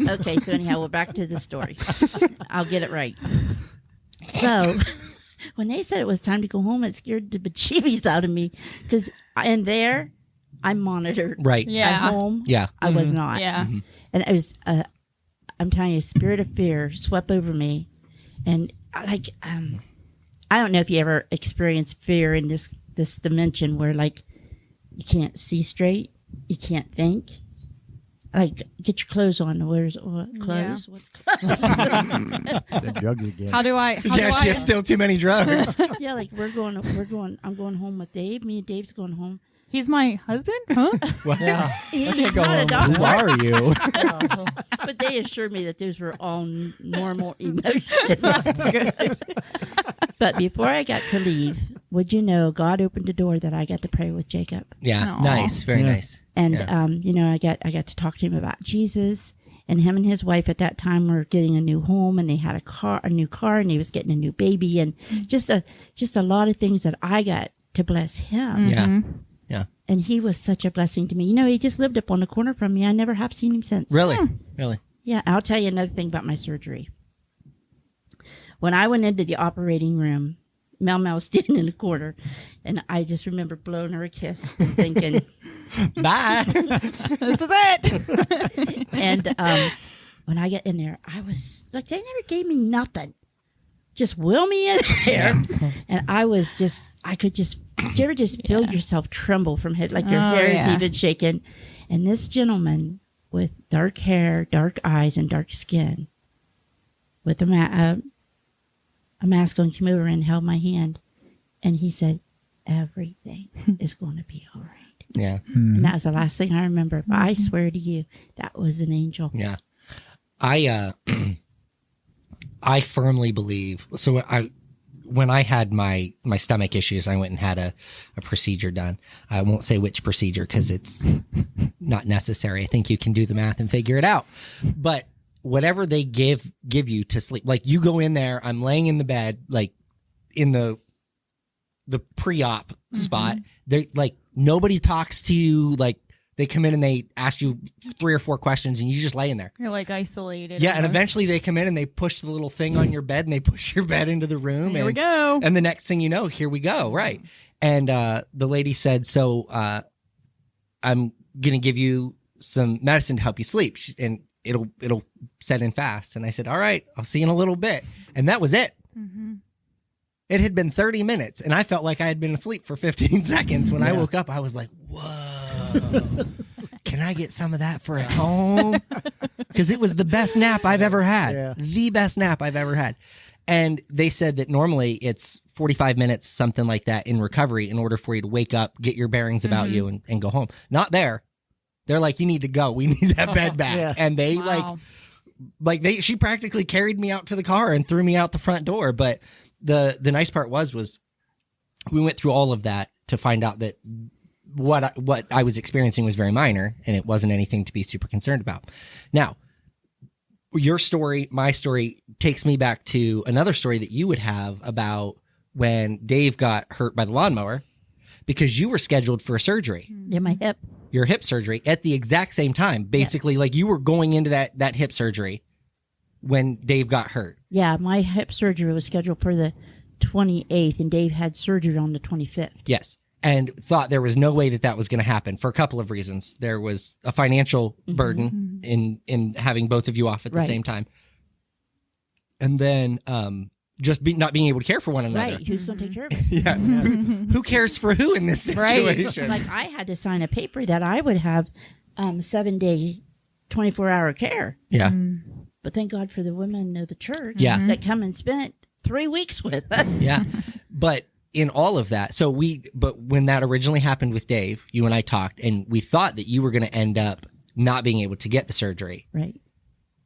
Okay, so anyhow, we're back to the story. I'll get it right. So, when they said it was time to go home, it scared the bejeebies out of me because in there, I'm monitored. Right. Yeah. At home, Yeah. I was not. Yeah. And it was, I'm telling you, a spirit of fear swept over me. And I don't know if you ever experienced fear in this dimension where you can't see straight, you can't think. Get your clothes on. Where's what clothes? What's clothes? The drugs again. How do I? Yeah, she has still too many drugs. Yeah, I'm going home with Dave. Me and Dave's going home. He's my husband? Huh? Yeah. He's go not a home. Who doctor, are you? but they assured me that those were all normal emotions. That's good. But before I got to leave, would you know, God opened the door that I got to pray with Jacob. Yeah. Aw. Nice. Very Yeah. nice. And Yeah. I got to talk to him about Jesus. And him and his wife at that time were getting a new home, and they had a new car, and he was getting a new baby, and just a lot of things that I got to bless him. Yeah. Mhm. Yeah. And he was such a blessing to me. He just lived up on the corner from me. I never have seen him since. Really? Really? Yeah, I'll tell you another thing about my surgery. When I went into the operating room, Mel was standing in the corner, and I just remember blowing her a kiss and thinking, Bye. This is it. and when I get in there, I was like, they never gave me nothing. Just wheel me in there. And I could just, did you ever just feel yourself tremble from head, like your Oh, hair is yeah. even shaking? And this gentleman with dark hair, dark eyes, and dark skin, with a mask on, came over and held my hand. And he said, everything is going to be all right. Yeah. And that was the last thing I remember. But I swear to you, that was an angel. Yeah. I firmly believe. So when I had my stomach issues, I went and had a procedure done. I won't say which procedure because it's not necessary. I think you can do the math and figure it out. But whatever they give you to sleep, like you go in there, I'm laying in the bed, like in the pre-op spot. They like nobody talks to you. Like they come in and they ask you 3 or 4 questions, and you just lay in there. You're like isolated. Yeah, and almost. eventually they come in and they push the little thing on your bed and they push your bed into the room. Here and, we go. And the next thing you know, here we go. Right. And the lady said, so I'm going to give you some medicine to help you sleep. And it'll set in fast. And I said, all right, I'll see you in a little bit. And that was it. Mm-hmm. It had been 30 minutes and I felt like I had been asleep for 15 seconds. When I woke up, I was like, whoa, can I get some of that for at home? Because it was the best nap I've ever had. Yeah. The best nap I've ever had. And they said that normally it's 45 minutes, something like that, in recovery in order for you to wake up, get your bearings about you, and go home. Not there. They're like, you need to go. We need that bed back. Yeah. And they Wow. she practically carried me out to the car and threw me out the front door. But the nice part was we went through all of that to find out that what I was experiencing was very minor and it wasn't anything to be super concerned about. Now, your story, my story, takes me back to another story that you would have about when Dave got hurt by the lawnmower, because you were scheduled for a surgery, Yeah, my hip. your hip surgery, at the exact same time. Basically, like you were going into that hip surgery when Dave got hurt. Yeah, my hip surgery was scheduled for the 28th, and Dave had surgery on the 25th. Yes. And thought there was no way that was going to happen for a couple of reasons. There was a financial burden in having both of you off at the Right. same time. And then just not being able to care for one another. Right, who's going to take care of us? Yeah. Who cares for who in this Right. situation? Like, I had to sign a paper that I would have 7-day, 24-hour care. Yeah. But thank God for the women of the church Yeah. that come and spent 3 weeks with us. Yeah. But in all of that, but when that originally happened with Dave, you and I talked, and we thought that you were going to end up not being able to get the surgery. Right.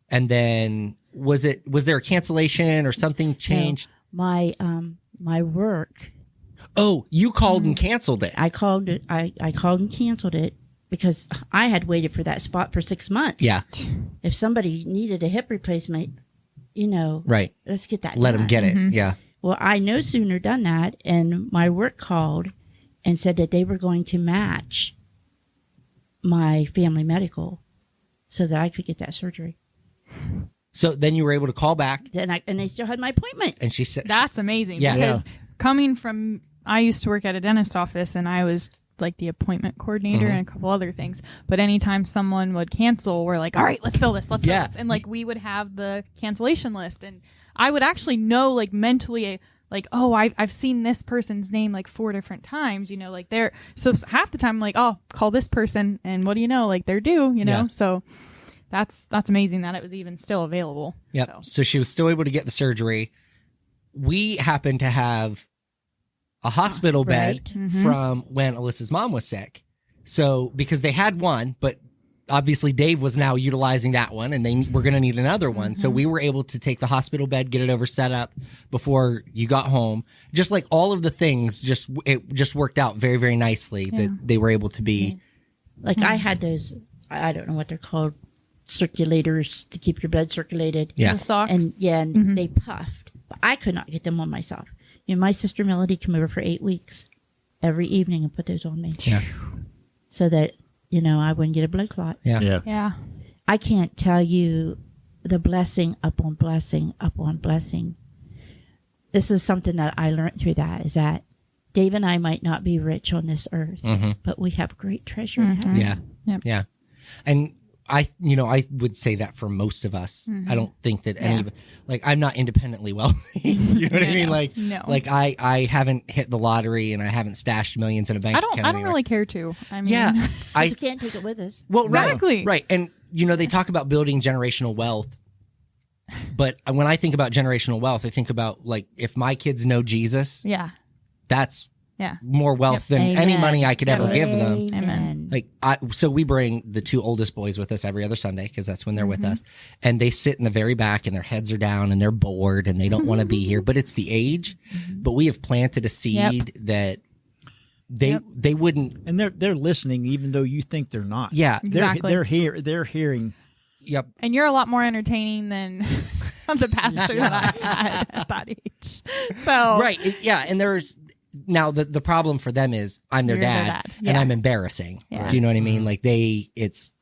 And then was there a cancellation or something changed? No, my work, Oh, you called and canceled it. I called it. I called and canceled it because I had waited for that spot for 6 months. Yeah. If somebody needed a hip replacement, Right. let's get that Let done. him get it. Yeah. Well, I no sooner done that, and my work called and said that they were going to match my family medical so that I could get that surgery. So then you were able to call back, And they still had my appointment. and she said, That's amazing. Yeah. Because coming from, I used to work at a dentist office and I was like the appointment coordinator and a couple other things. But anytime someone would cancel, we're like, all right, let's fill this. Let's fill Yeah. this. And like we would have the cancellation list. And I would actually know like mentally, like, oh, I've seen this person's name like 4 different times, like they're, so half the time I'm like, oh, call this person. And what do you know? Like they're due, Yeah. So that's amazing that it was even still available. Yep. So. So she was still able to get the surgery. We happened to have a hospital bed Right. from when Alyssa's mom was sick. So because they had one, but obviously Dave was now utilizing that one, and they were going to need another one. So we were able to take the hospital bed, get it over set up before you got home. Just like all of the things, it just worked out very, very nicely that they were able to be. Like I had those, I don't know what they're called, circulators to keep your blood circulated. Yeah. The socks. And they puffed. But I could not get them on myself. My sister Melody came over for 8 weeks every evening and put those on me. Yeah. So that, I wouldn't get a blood clot. Yeah. Yeah. Yeah. I can't tell you the blessing upon blessing upon blessing. This is something that I learned through that, is that Dave and I might not be rich on this earth, but we have great treasure in heaven. Yeah. Yep. Yeah. And I would say that for most of us. I don't think that any, I'm not independently wealthy. You know what I mean? No. Like I haven't hit the lottery and I haven't stashed millions in a bank account. I don't anywhere. really care to. I mean, Yeah. We can't take it with us. Well, Exactly. Right. And, they talk about building generational wealth. But when I think about generational wealth, I think about if my kids know Jesus, yeah. that's Yeah. more wealth than any Amen. money I could ever give them. Amen. So we bring the 2 oldest boys with us every other Sunday because that's when they're with us, and they sit in the very back and their heads are down and they're bored and they don't want to be here, but it's the age. But we have planted a seed that they wouldn't. And they're listening, even though you think they're not. Yeah. Exactly. They're hearing. Yep. And you're a lot more entertaining than the pastor that I had at that age. So Right. Yeah. And there's now the problem for them is I'm their You're their dad, dad. and Yeah. I'm embarrassing. Yeah. Do you know what I mean? Like it's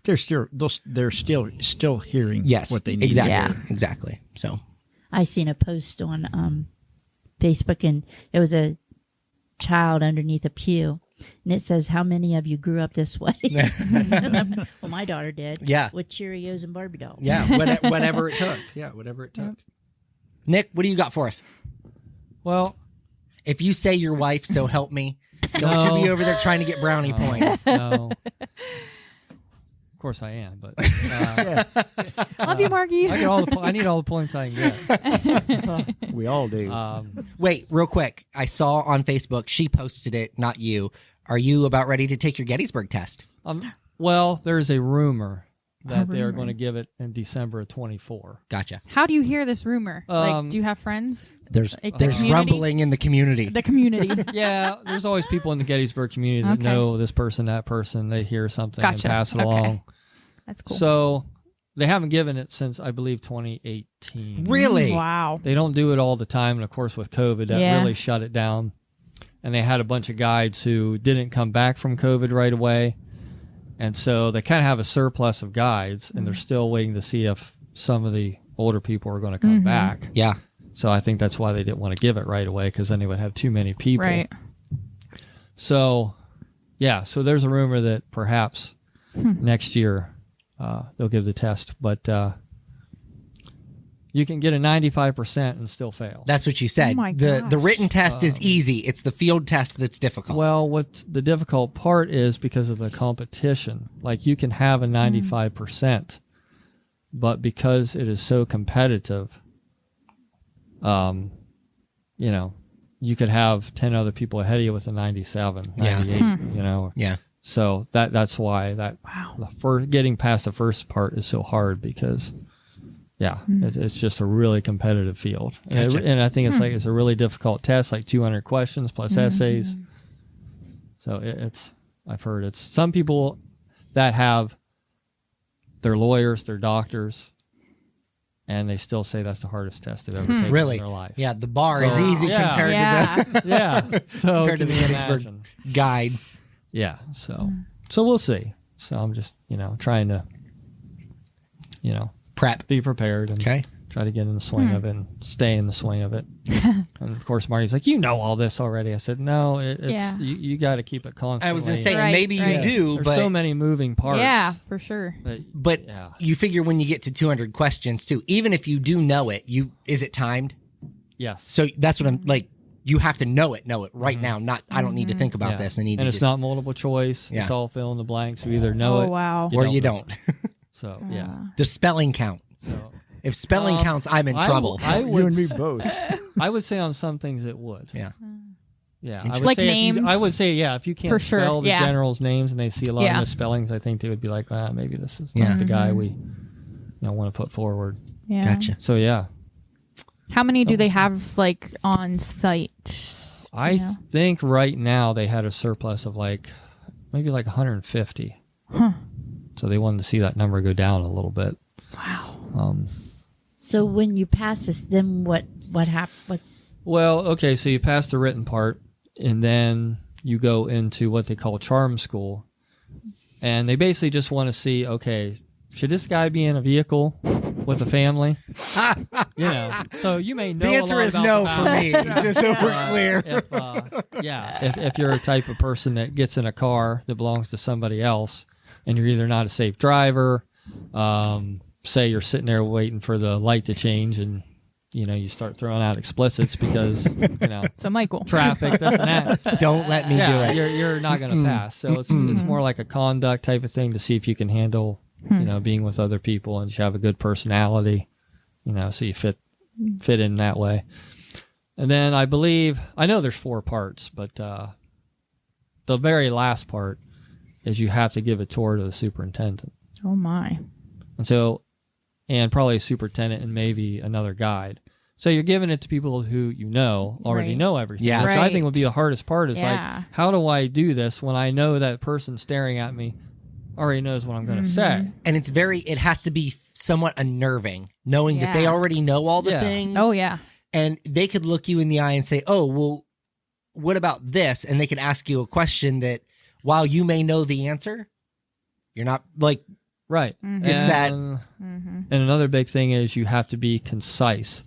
They're still hearing yes, what they need. exactly, Yeah. exactly. So I seen a post on Facebook, and it was a child underneath a pew, And it says, how many of you grew up this way? Well, my daughter did. Yeah. With Cheerios and Barbie dolls. Yeah, whatever it took. Yeah, whatever it took. Nick, what do you got for us? Well, If you say your wife, so help me, don't No. you be over there trying to get brownie points. no. Of course I am, but Love you, Margie. I need all the points I can get. We all do. Wait, real quick. I saw on Facebook, she posted it, not you. Are you about ready to take your Gettysburg test? Well, there's a rumor that they are rumor. going to give it in December of 24. Gotcha. How do you hear this rumor? Like, do you have friends? There's Like the there's community? rumbling in the community. The community. Yeah, there's always people in the Gettysburg community that Okay. know this person, that person. They hear something Gotcha. and pass it Okay. along. That's cool. So they haven't given it since, I believe, 2018. Really? Wow. They don't do it all the time. And of course, with COVID, that Yeah. really shut it down. And they had a bunch of guides who didn't come back from COVID right away. And so they kind of have a surplus of guides, and they're still waiting to see if some of the older people are going to come back. Yeah. So I think that's why they didn't want to give it right away, because then they would have too many people. Right. So, yeah, so there's a rumor that perhaps next year they'll give the test, but you can get a 95% and still fail. That's what you said. Oh my the gosh. written test is easy. It's the field test that's difficult. Well, what the difficult part is because of the competition. Like you can have a 95%, but because it is so competitive, you know, you could have 10 other people ahead of you with a 97, 98, you know. yeah. So that's why getting past the first part is so hard, because it's just a really competitive field. Gotcha. And I think it's a really difficult test, like 200 questions plus essays. So I've heard it's some people that have their lawyers, their doctors, and they still say that's the hardest test they've ever taken Really? in their life. Yeah, the bar is So- easy Yeah. compared Yeah. to Yeah. So Compared to can the you Gettysburg. imagine? the guide. Yeah. So we'll see. So I'm just, trying to, Prep. be prepared and Okay. try to get in the swing of it and stay in the swing of it. And of course, Marty's like, all this already. I said, no, it's Yeah. you got to keep it constantly. I was going to say, Right, and maybe right. you do, There's but so many moving parts. Yeah, for sure. but yeah. you figure when you get to 200 questions too, even if you do know it, is it timed? Yes. So that's what I'm like. You have to know it right now. Not I don't need to think about Yeah. this. I need and to it's just, not multiple choice. Yeah. It's all fill in the blanks. You either know Oh, it wow. or you know don't. it. So yeah. Does spelling count? So If spelling counts, I'm in trouble. I you would and me both. I would say on some things it would. Yeah. Yeah, Interesting. would Like say names? I would say, if you can't For sure, spell the yeah. generals' names and they see a lot Yeah. of misspellings, I think they would be like, maybe this is Yeah. not the guy we want to put forward. Yeah. Gotcha. So yeah, How many do they have like on site? I Yeah. think right now they had a surplus of maybe 150. So they wanted to see that number go down a little bit. Wow. So when you pass this, then what happens? What's Well, okay, so you pass the written part, and then you go into what they call charm school. And they basically just want to see, okay, should this guy be in a vehicle with a family? So you may know The answer a lot is about no the for family. me, just so we're clear. If you're a type of person that gets in a car that belongs to somebody else, and you're either not a safe driver, say you're sitting there waiting for the light to change, and you start throwing out explicits because So Michael. traffic, this and that. Don't let me do it. You're not going to pass. So it's more like a conduct type of thing to see if you can handle being with other people, and you have a good personality, so you fit in that way. And then I know there's 4 parts, but the very last part is you have to give a tour to the superintendent. Oh my. And probably a superintendent and maybe another guide. So you're giving it to people who already Right. know everything. Yeah. Which I Right. think would be the hardest part is Yeah. how do I do this when I know that person staring at me already knows what I'm going to say? And it has to be somewhat unnerving, knowing that they Yeah. already know all the Yeah. things. Oh yeah. And they could look you in the eye and say, oh, well, what about this? And they could ask you a question that while you may know the answer, you're not like, Right. Mhm. It's that- And another big thing is you have to be concise,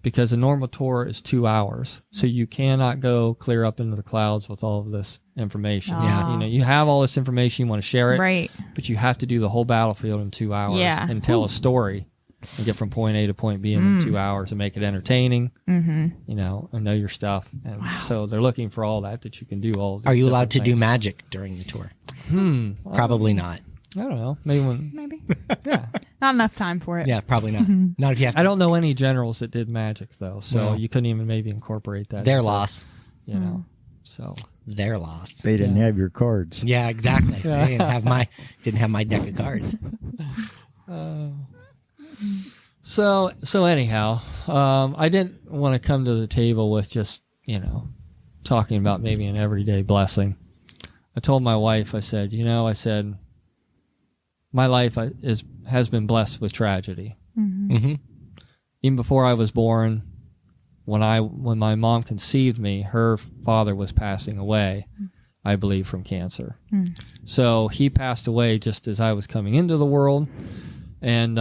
because a normal tour is 2 hours. So you cannot go clear up into the clouds with all of this information. Yeah. You know, you have all this information, you want to share it, Right. but you have to do the whole battlefield in 2 hours Yeah. and tell a story and get from point A to point B in 2 hours and make it entertaining, Mm-hmm. you know, and know your stuff. And so they're looking for all that you can do all. These Are you allowed to different do things. magic during the tour? I Probably not. don't know. Maybe when, Maybe. yeah. Not enough time for it. Yeah, probably not. Not if you have to. I don't know any generals that did magic though, so Well, you couldn't even maybe incorporate that. Their into, loss. you know. So Their loss. They didn't Yeah. have your cards. Yeah, exactly. I didn't have my deck of cards. so anyhow, I didn't want to come to the table with just, you know, talking about maybe an everyday blessing. I told my wife, I said, my life has been blessed with tragedy. Mm-hmm. Even before I was born, when my mom conceived me, her father was passing away, I believe, from cancer. So he passed away just as I was coming into the world, and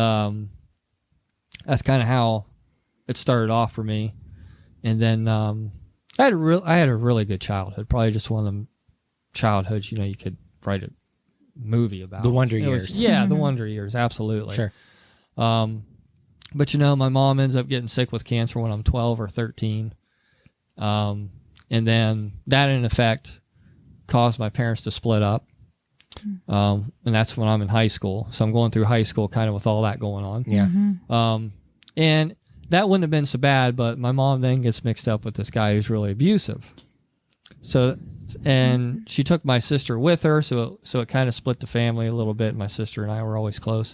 that's kind of how it started off for me. And then I had a really good childhood, probably just one of them childhoods, you know, you could write a movie about. The Wonder It was- Years. yeah, the Wonder Years, absolutely. Sure. But you know, my mom ends up getting sick with cancer when I'm 12 or 13. And then that in effect caused my parents to split up. And that's when I'm in high school. So I'm going through high school kind of with all that going on. Yeah. And that wouldn't have been so bad, but my mom then gets mixed up with this guy who's really abusive. So, and she took my sister with her, so it kind of split the family a little bit. My sister and I were always close.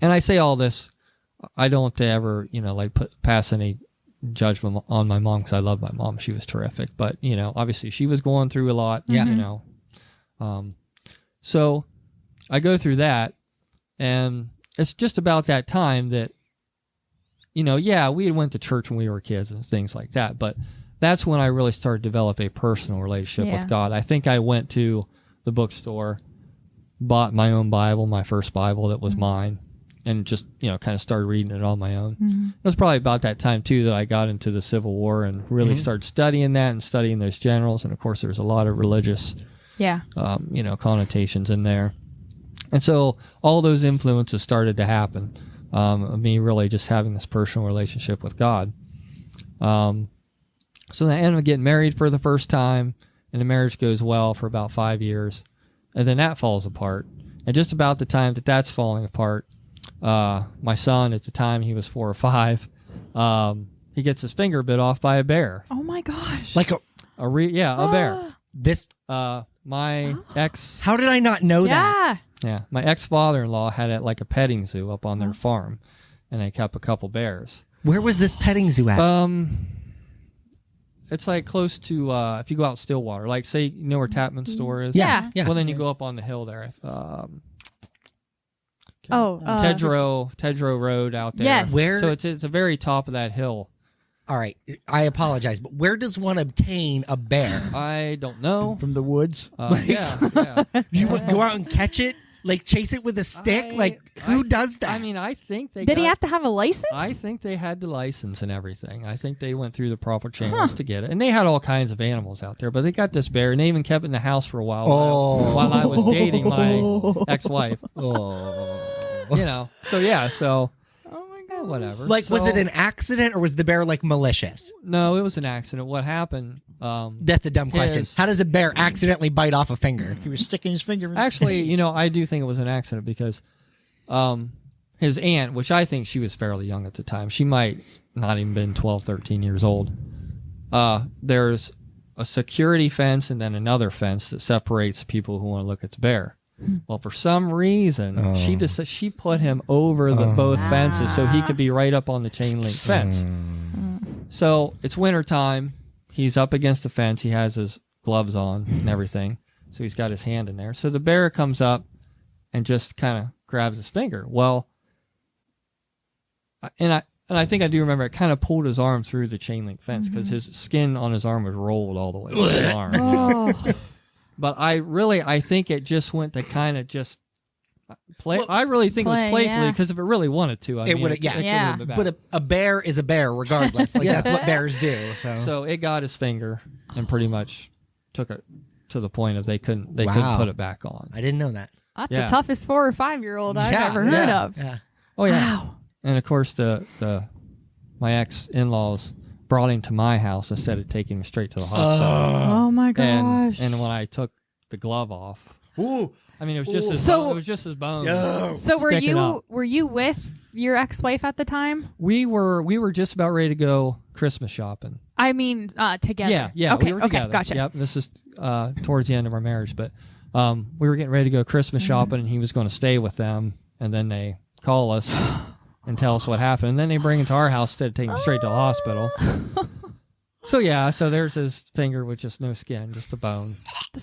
And I say all this, I don't ever, you know, like pass any judgment on my mom because I love my mom. She was terrific. But, you know, obviously she was going through a lot, Yeah. you know. So I go through that, and it's just about that time that, you know, yeah, we went to church when we were kids and things like that, but that's when I really started to develop a personal relationship Yeah. with God. I think I went to the bookstore, bought my own Bible, my first Bible that was mine, and just, you know, kind of started reading it on my own. It was probably about that time, too, that I got into the Civil War and really started studying that and studying those generals. And, of course, there's a lot of religious, Yeah. you know, connotations in there. And so all those influences started to happen, of me really just having this personal relationship with God. So then I ended up getting married for the first time, and the marriage goes well for about 5 years. And then that falls apart. And just about the time that that's falling apart, my son, at the time he was 4 or 5, he gets his finger bit off by a bear. Oh my gosh. Like A bear. this. My ex, How did I not know that? Yeah. my ex-father-in-law had it like a petting zoo up on their farm, and they kept a couple bears. Where was this petting zoo at? It's like close to if you go out Stillwater, like say you know where Tapman store is. Yeah. Yeah. Well, then you go up on the hill there. Tedrow Road out there. Yes. Where? So it's the very top of that hill. All right. I apologize, but where does one obtain a bear? I don't know. From the woods. Yeah. You would go out and catch it, like chase it with a stick. Who does that? I mean, I think they Did he got- have to have a license? I think they had the license and everything. I think they went through the proper channels to get it. And they had all kinds of animals out there, but they got this bear, and they even kept it in the house for a while while I was dating my ex-wife. oh. You know, so yeah, so Oh my god. whatever. Like, was So- it an accident or was the bear like malicious? No, it was an accident. What happened? That's a dumb question. Yes. How does a bear accidentally bite off a finger? He was sticking his finger in. Actually, you know, I do think it was an accident because his aunt, which I think she was fairly young at the time, she might not even been 12, 13 years old. There's a security fence and then another fence that separates people who want to look at the bear. Well, for some reason, she put him over the both fences so he could be right up on the chain link fence. So it's winter time. He's up against the fence. He has his gloves on and everything. So he's got his hand in there. So the bear comes up and just kind of grabs his finger. Well, and I think I do remember it kind of pulled his arm through the chain link fence because his skin on his arm was rolled all the way to his arm. Oh. But I think it just went to kind of just I really think it was Play, playfully yeah. because if it really wanted to, I mean, would've- yeah. could've Yeah. been bad. But a bear is a bear, regardless. Like Yeah. that's what bears do. So, So it got his finger and pretty much took it to the point of they couldn't Wow. put it back on. I didn't know that. That's Yeah. the toughest 4 or 5-year-old I've Yeah, ever heard yeah. of. Yeah. Oh yeah. Wow. And of course my ex in-laws brought him to my house instead of taking him straight to the hospital. Oh my and gosh. and when I took the glove off, Ooh. I mean it was just his So- bone, it was just his bone. Yo. so sticking up. were you with your ex-wife at the time? We were just about ready to go Christmas shopping. I mean, together. Yeah, Okay, we were okay, together. gotcha. Yep, this is towards the end of our marriage, but we were getting ready to go Christmas shopping, and he was going to stay with them, and then they call us and tell us what happened, and then they bring him to our house instead of taking him straight to the hospital. So there's his finger with just no skin, just a bone.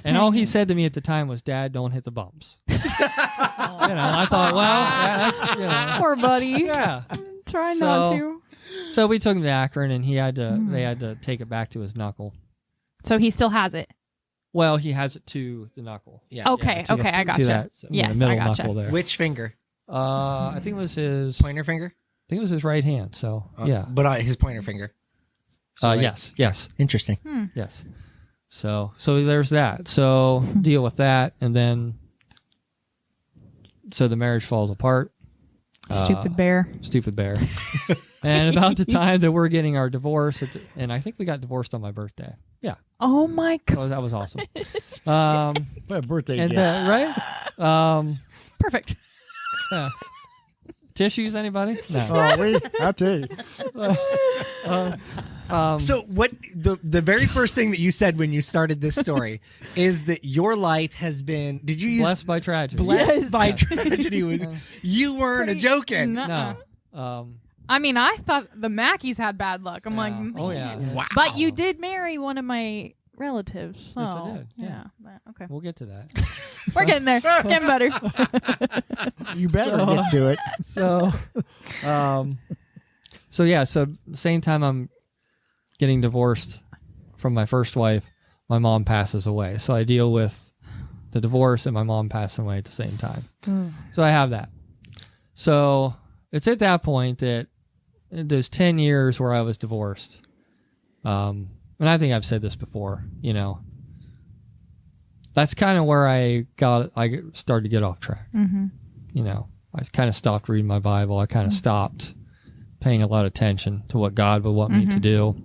And all he said to me at the time was, "Dad, don't hit the bumps." I thought, well, yeah, that's, Poor buddy. yeah. Try not So- to. So we took him to Akron, and they had to take it back to his knuckle. So he still has it. Well, he has it to the knuckle. Yeah. Okay, to the- okay, I to gotcha. that, Yes, middle I gotcha. knuckle there. Which finger? I think it was his. Pointer finger? I think it was his right hand. So yeah. But his pointer finger. So, like- Yes. Interesting. Yes. So there's that. So deal with that, and then so the marriage falls apart. Stupid bear. Stupid bear. And about the time that we're getting our divorce, and I think we got divorced on my birthday. Yeah, Oh my god. that was awesome. What a birthday And gift. right. Perfect. Yeah. Tissues, anybody? No. Oh, I'll tell you. So what the very first thing that you said when you started this story is that your life has been did you use Blessed by tragedy. blessed by tragedy? You weren't a joking. Nuh-uh. No. I mean, I thought the Mackeys had bad luck. I'm like, Oh yeah. Wow. But you did marry one of my relatives. Yes, I So, did, yeah. Okay. We'll get to that. We're getting there. It's getting better. You better get to it. So, so the same time I'm getting divorced from my first wife, my mom passes away. So I deal with the divorce and my mom passing away at the same time. So I have that. So it's at that point that those 10 years where I was divorced, and I think I've said this before, that's kind of where I started to get off track. I kind of stopped reading my Bible. I kind of stopped paying a lot of attention to what God would want me to do,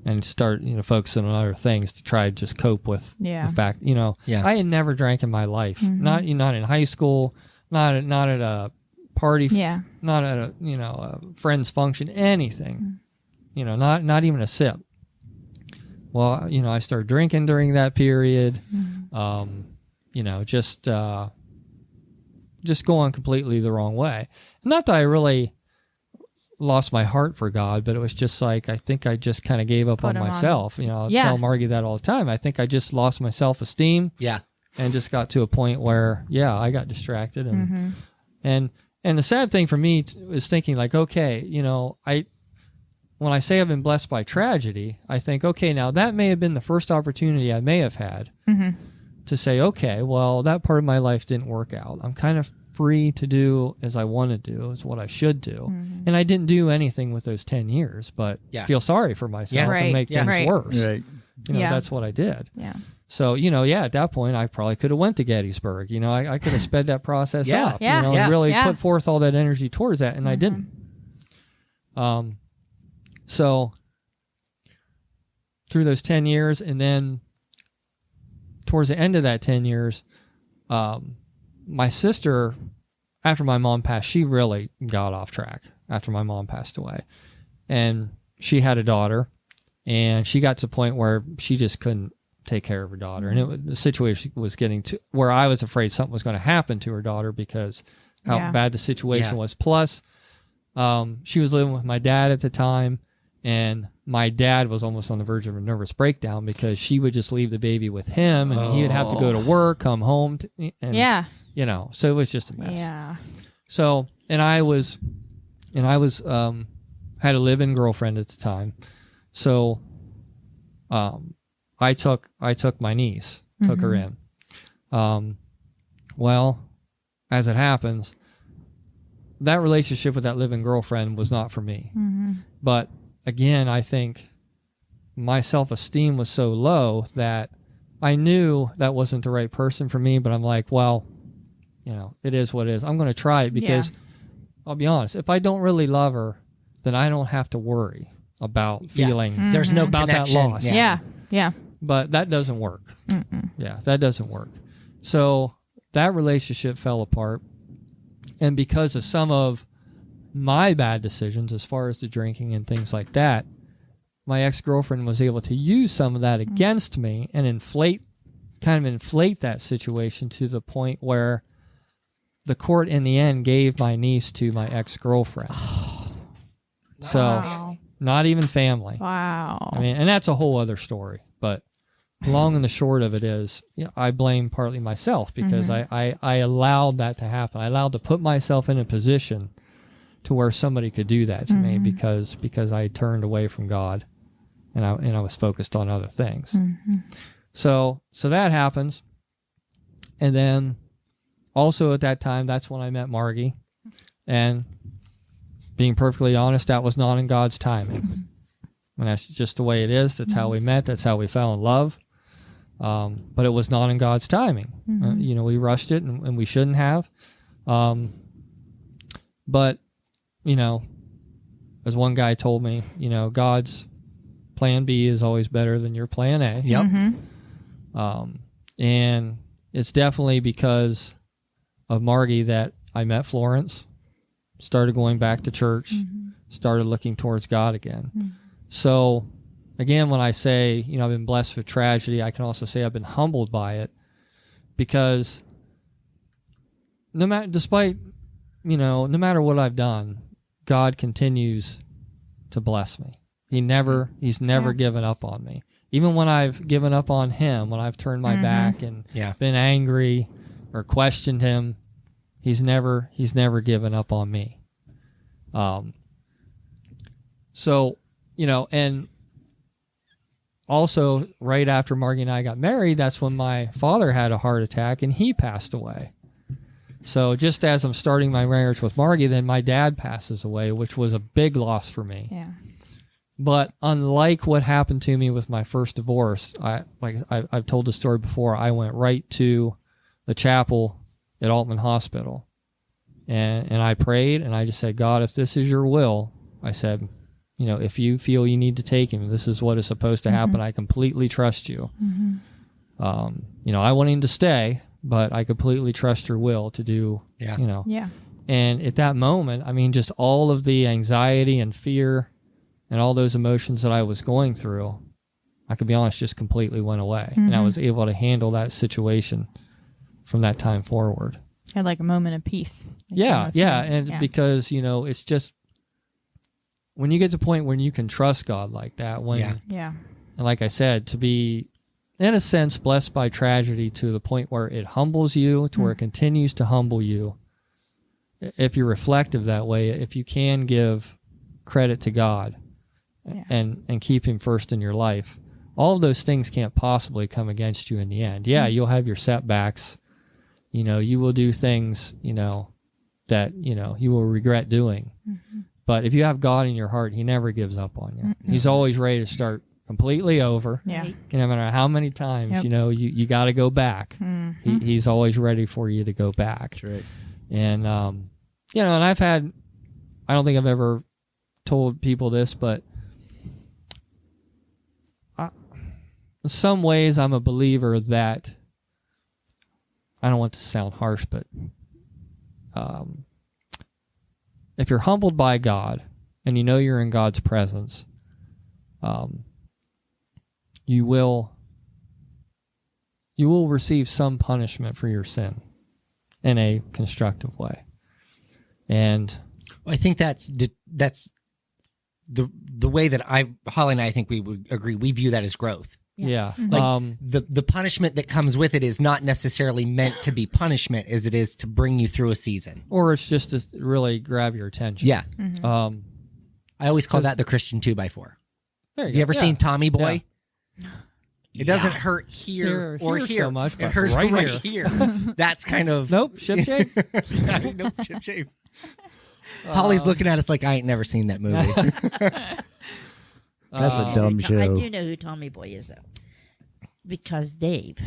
and start focusing on other things to try to just cope with Yeah. the fact Yeah. I had never drank in my life, not in high school, not at a party, Yeah. not at a friend's function, anything, not even a sip. Well, I started drinking during that period, just going completely the wrong way. Not that I really lost my heart for God, but it was just like I think I just kind of gave up Put on him on. myself. I Yeah. tell Margie that all the time. I think I just lost my self-esteem Yeah. and just got to a point where I got distracted and the sad thing for me is thinking like, okay, when I say I've been blessed by tragedy, I think, okay, now that may have been the first opportunity I may have had to say, okay, well, that part of my life didn't work out. I'm kind of free to do as I want to do, is what I should do. And I didn't do anything with those 10 years, but Yeah. feel sorry for myself Yeah. Right. and make Yeah. things Right. worse. Right. Yeah. That's what I did. Yeah. So, at that point, I probably could have went to Gettysburg. I could have sped that process Yeah. up, Yeah. and Yeah. really Yeah. put forth all that energy towards that, and I didn't. So through those 10 years, and then towards the end of that 10 years, my sister, after my mom passed, she really got off track after my mom passed away. And she had a daughter, and she got to the point where she just couldn't take care of her daughter. And the situation was getting to where I was afraid something was going to happen to her daughter because how Yeah. bad the situation Yeah. was. Plus, she was living with my dad at the time, and my dad was almost on the verge of a nervous breakdown because she would just leave the baby with him, and he would have to go to work, come home, and Yeah. so it was just a mess. Yeah. So, and I was had a live-in girlfriend at the time. So, I took my niece, took her in. Well, as it happens, that relationship with that living girlfriend was not for me. But again, I think my self-esteem was so low that I knew that wasn't the right person for me, but I'm like, well, it is what it is. I'm going to try it because I'll be honest, if I don't really love her, then I don't have to worry about feeling There's no about connection. that loss. Yeah. But that doesn't work. Yeah, that doesn't work. So that relationship fell apart. And because of some of my bad decisions as far as the drinking and things like that, my ex-girlfriend was able to use some of that against me and inflate that situation to the point where the court in the end gave my niece to my ex-girlfriend. So Wow. not even family. Wow. I mean, and that's a whole other story. But long and the short of it is, I blame partly myself because I allowed that to happen. I allowed to put myself in a position to where somebody could do that to me because I turned away from God and I was focused on other things. So that happens. And then also at that time, that's when I met Margie. And being perfectly honest, that was not in God's timing. And that's just the way it is. That's how we met. That's how we fell in love. But it was not in God's timing. We rushed it and we shouldn't have. But, as one guy told me, God's plan B is always better than your plan A. Yep. And it's definitely because of Margie that I met Florence, started going back to church, started looking towards God again. So, again, when I say, I've been blessed with tragedy, I can also say I've been humbled by it because no matter what I've done, God continues to bless me. He's never given up on me. Even when I've given up on him, when I've turned my back and been angry or questioned him, he's never given up on me. So, and also right after Margie and I got married, that's when my father had a heart attack and he passed away. So just as I'm starting my marriage with Margie, then my dad passes away, which was a big loss for me. Yeah. But unlike what happened to me with my first divorce, I've told the story before, I went right to the chapel at Altman Hospital. And I prayed and I just said, God, if this is your will, I said, if you feel you need to take him, this is what is supposed to happen. I completely trust you. I want him to stay, but I completely trust your will to do, Yeah. And at that moment, just all of the anxiety and fear and all those emotions that I was going through, I could be honest, just completely went away. And I was able to handle that situation from that time forward. Had like a moment of peace. Because, it's just when you get to the point when you can trust God like that, Yeah. and like I said, to be, in a sense, blessed by tragedy to the point where it humbles you, to where it continues to humble you. If you're reflective that way, if you can give credit to God and keep him first in your life, all of those things can't possibly come against you in the end. Yeah, you'll have your setbacks. You will do things, that, you will regret doing. But if you have God in your heart, he never gives up on you. He's always ready to start completely over. Yeah. No matter how many times, you got to go back. He's always ready for you to go back. That's right. And, and I've had, I don't think I've ever told people this, but in some ways I'm a believer that, I don't want to sound harsh, but if you're humbled by God and you're in God's presence, you will receive some punishment for your sin in a constructive way. And I think that's the way that Holly and I think we would agree. We view that as growth. yeah, Like the punishment that comes with it is not necessarily meant to be punishment as it is to bring you through a season. or it's just to really grab your attention. Yeah. Um, I always call that the Christian 2x4. there you Have go. you ever Yeah. seen Tommy Boy? It doesn't hurt here or here here so much, it but hurts right right here. That's kind of Nope, ship shape. nope, ship shape. Holly's looking at us like I ain't never seen that movie. That's a I dumb show. do know who Tommy Boy is, though. Because Dave.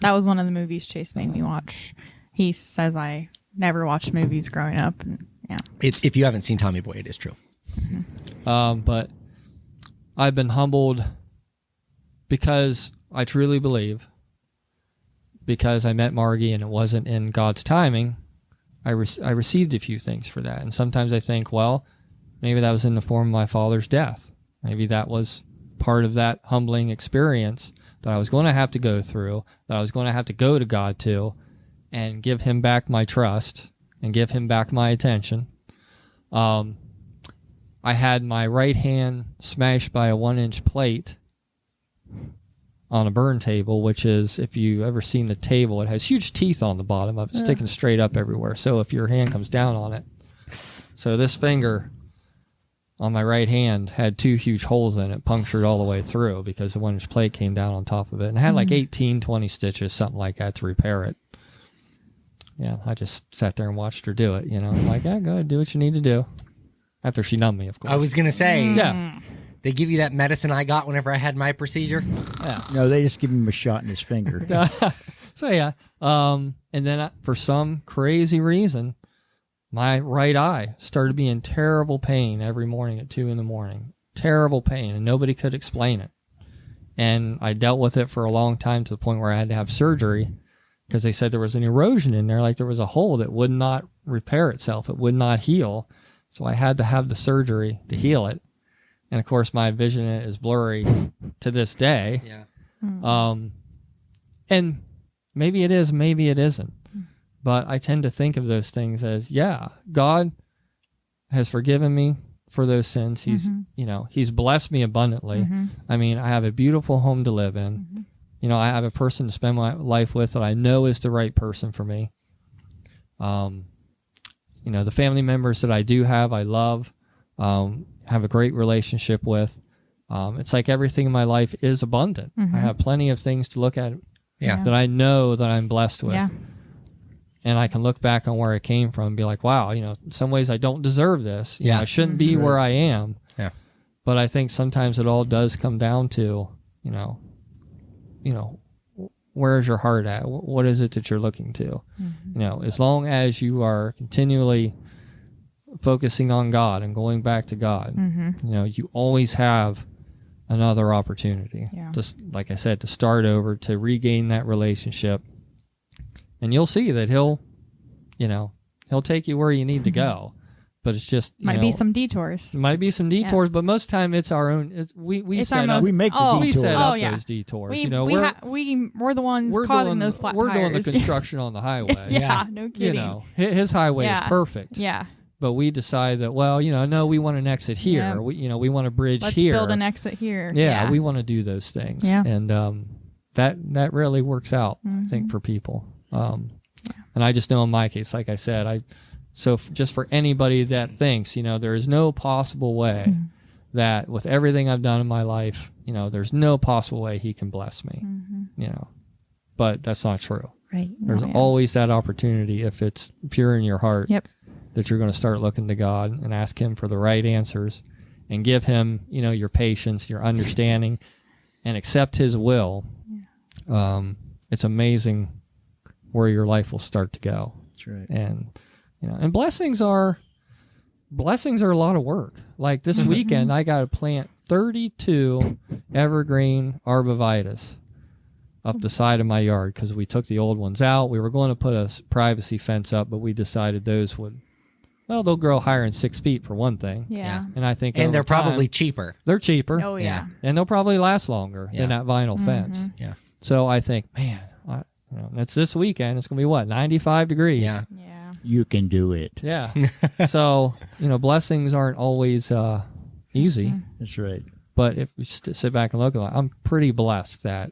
That was one of the movies Chase made me watch. He says I never watched movies growing up. And, yeah. If you haven't seen Tommy Boy, it is true. But I've been humbled because I truly believe, because I met Margie and it wasn't in God's timing, I received a few things for that. And sometimes I think, well, maybe that was in the form of my father's death. Maybe that was part of that humbling experience that I was going to have to go through, that I was going to have to go to God to and give him back my trust and give him back my attention. I had my right hand smashed by a 1-inch plate on a burn table, which is, if you ever seen the table, it has huge teeth on the bottom of it, sticking straight up everywhere. So if your hand comes down on it. So this finger on my right hand had 2 huge holes in it, punctured all the way through because the 1-inch plate came down on top of it. And it had like 18, 20 stitches, something like that, to repair it. Yeah, I just sat there and watched her do it, you know. I'm like, yeah, go ahead, do what you need to do. After she numbed me, of course. I was gonna say, Yeah. they give you that medicine I got whenever I had my procedure. No, they just give him a shot in his finger. So yeah, and then for some crazy reason, my right eye started being terrible pain every morning at 2 a.m. Terrible pain, and nobody could explain it. And I dealt with it for a long time, to the point where I had to have surgery because they said there was an erosion in there, like there was a hole that would not repair itself. It would not heal. So I had to have the surgery to heal it. And of course, my vision is blurry to this day. Yeah. And maybe it is, maybe it isn't. But I tend to think of those things as, yeah, God has forgiven me for those sins. He's, you know, he's blessed me abundantly. I mean, I have a beautiful home to live in. You know, I have a person to spend my life with that I know is the right person for me. You know, the family members that I do have, I love, have a great relationship with. It's like everything in my life is abundant. I have plenty of things to look at Yeah. that I know that I'm blessed with. Yeah. And I can look back on where I came from and be like, wow, you know, in some ways I don't deserve this. You know, I shouldn't be where I am. Yeah. But I think sometimes it all does come down to, you know, where's your heart at? What is it that you're looking to? You know, as long as you are continually focusing on God and going back to God, you know, you always have another opportunity. Yeah. Just like I said, to start over, to regain that relationship. And you'll see that he'll take you where you need to go. But it's just Might be some detours. might be some detours, but most time it's our own. We It's our set up. We make the Oh. We detours. set up yeah. those detours. We, you know, we're the ones causing those flat we're doing tires. the construction on the highway. yeah, no kidding. You know, his highway Yeah. is perfect. Yeah. But we decide that, well, you know, no, we want an exit here. Yeah. We want a bridge Let's here. build an exit here. Yeah, we want to do those things. Yeah. And that really works out, I think, for people. And I just know in my case, like I said, just for anybody that thinks, you know, there is no possible way that with everything I've done in my life, you know, there's no possible way he can bless me, you know, but that's not true. Right. There's always that opportunity, if it's pure in your heart, Yep. that you're going to start looking to God and ask him for the right answers and give him, you know, your patience, your understanding, and accept his will. It's amazing where your life will start to go. That's right. And, you know, and blessings are a lot of work. Like this weekend, I got to plant 32 evergreen arborvitaes up the side of my yard because we took the old ones out. We were going to put a privacy fence up, but we decided they'll grow higher than 6 feet for one thing. Yeah. And I think And over they're probably time, cheaper. they're cheaper. Oh yeah. And they'll probably last longer Yeah. than that vinyl fence. Yeah. So I think, man, it's this weekend. It's going to be what, 95 degrees? Yeah. Yeah. You can do it. Yeah. So, you know, blessings aren't always easy, That's right. but if we sit back and look at it, I'm pretty blessed that,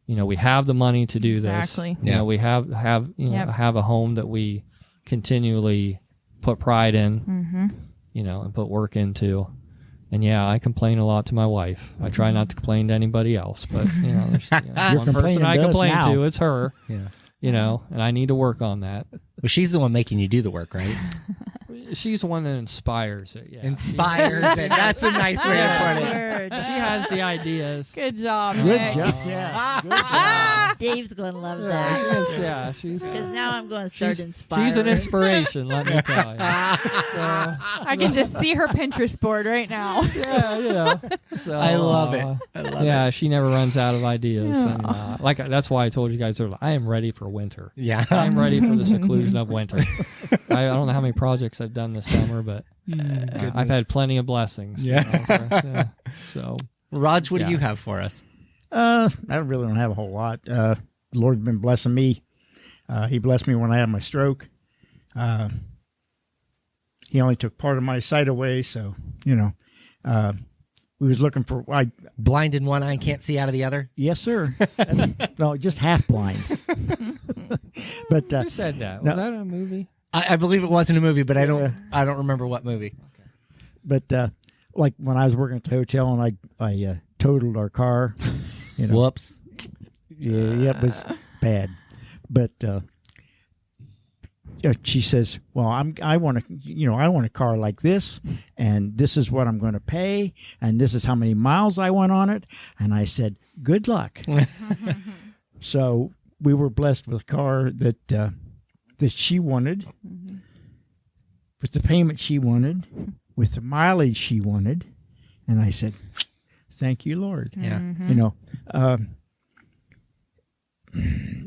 you know, we have the money to do Exactly. this. You know, we have Yep. have a home that we continually put pride in, you know, and put work into. And yeah, I complain a lot to my wife. I try not to complain to anybody else, but there's one person complaining I to us complain now. to. It's her. Yeah. And I need to work on that. Well, she's the one making you do the work, right? She's the one that inspires it. Yeah. Inspires it. That's a nice way to put it. Word. She has the ideas. Good job. Good Nick. job. Yeah. Good job. Dave's going to love that. Yeah, she's Because now I'm going to start she's inspiring. an inspiration. Let me tell you. So, I can just see her Pinterest board right now. yeah. So, I love it. I love yeah, it. she never runs out of ideas. And, that's why I told you guys earlier, I am ready for winter. Yeah. I'm ready for the seclusion of winter. I don't know how many projects I've done this summer, but I've had plenty of blessings. So, Raj, what do Yeah. you have for us? I really don't have a whole lot. The Lord's been blessing me. He blessed me when I had my stroke. He only took part of my sight away, so we was looking for. Blind in one eye and can't see out of the other? Yes, sir. No, just half blind. But who said that? no. Was that a movie? I believe it was in a movie, but I don't remember what movie. But like when I was working at the hotel and I totaled our car, Whoops. yeah, it was bad. But she says, "Well, I want a car like this, and this is what I'm going to pay, and this is how many miles I went on it." And I said, "Good luck." So we were blessed with a car that she wanted, with the payment she wanted, with the mileage she wanted, and I said, "Thank you, Lord." Yeah.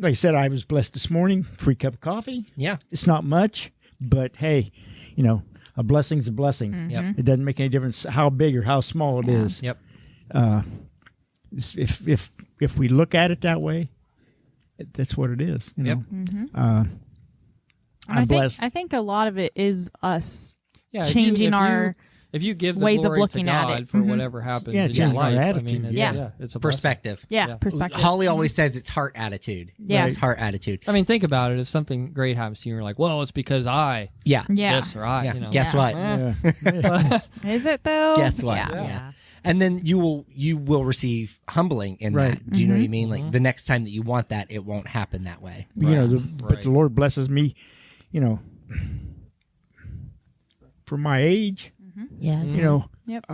Like I said, I was blessed this morning. Free cup of coffee. Yeah. It's not much, but hey, a blessing's a blessing. Yep. It doesn't make any difference how big or how small it is. Yep. If we look at it that way, that's what it is. Yep. I'm blessed. I think a lot of it is us Yeah, changing our if you give the ways of glory looking to at God it. for whatever happens Yeah, in your change our life, attitude. it's, Yes. it's a blessing. Perspective. yeah perspective. Holly always says it's heart attitude. Yeah. It's heart attitude. I mean, think about it. If something great happens to you, you're like, "Well, it's because I Yeah. Yeah. this or I." Yeah. Guess what? Yeah. Is it though? Guess what? Yeah. Yeah. And then you will receive humbling in Right. that. Do you know what I mean? Like the next time that you want that, it won't happen that way. Right. But the Lord blesses me, for my age, Yes. Yep.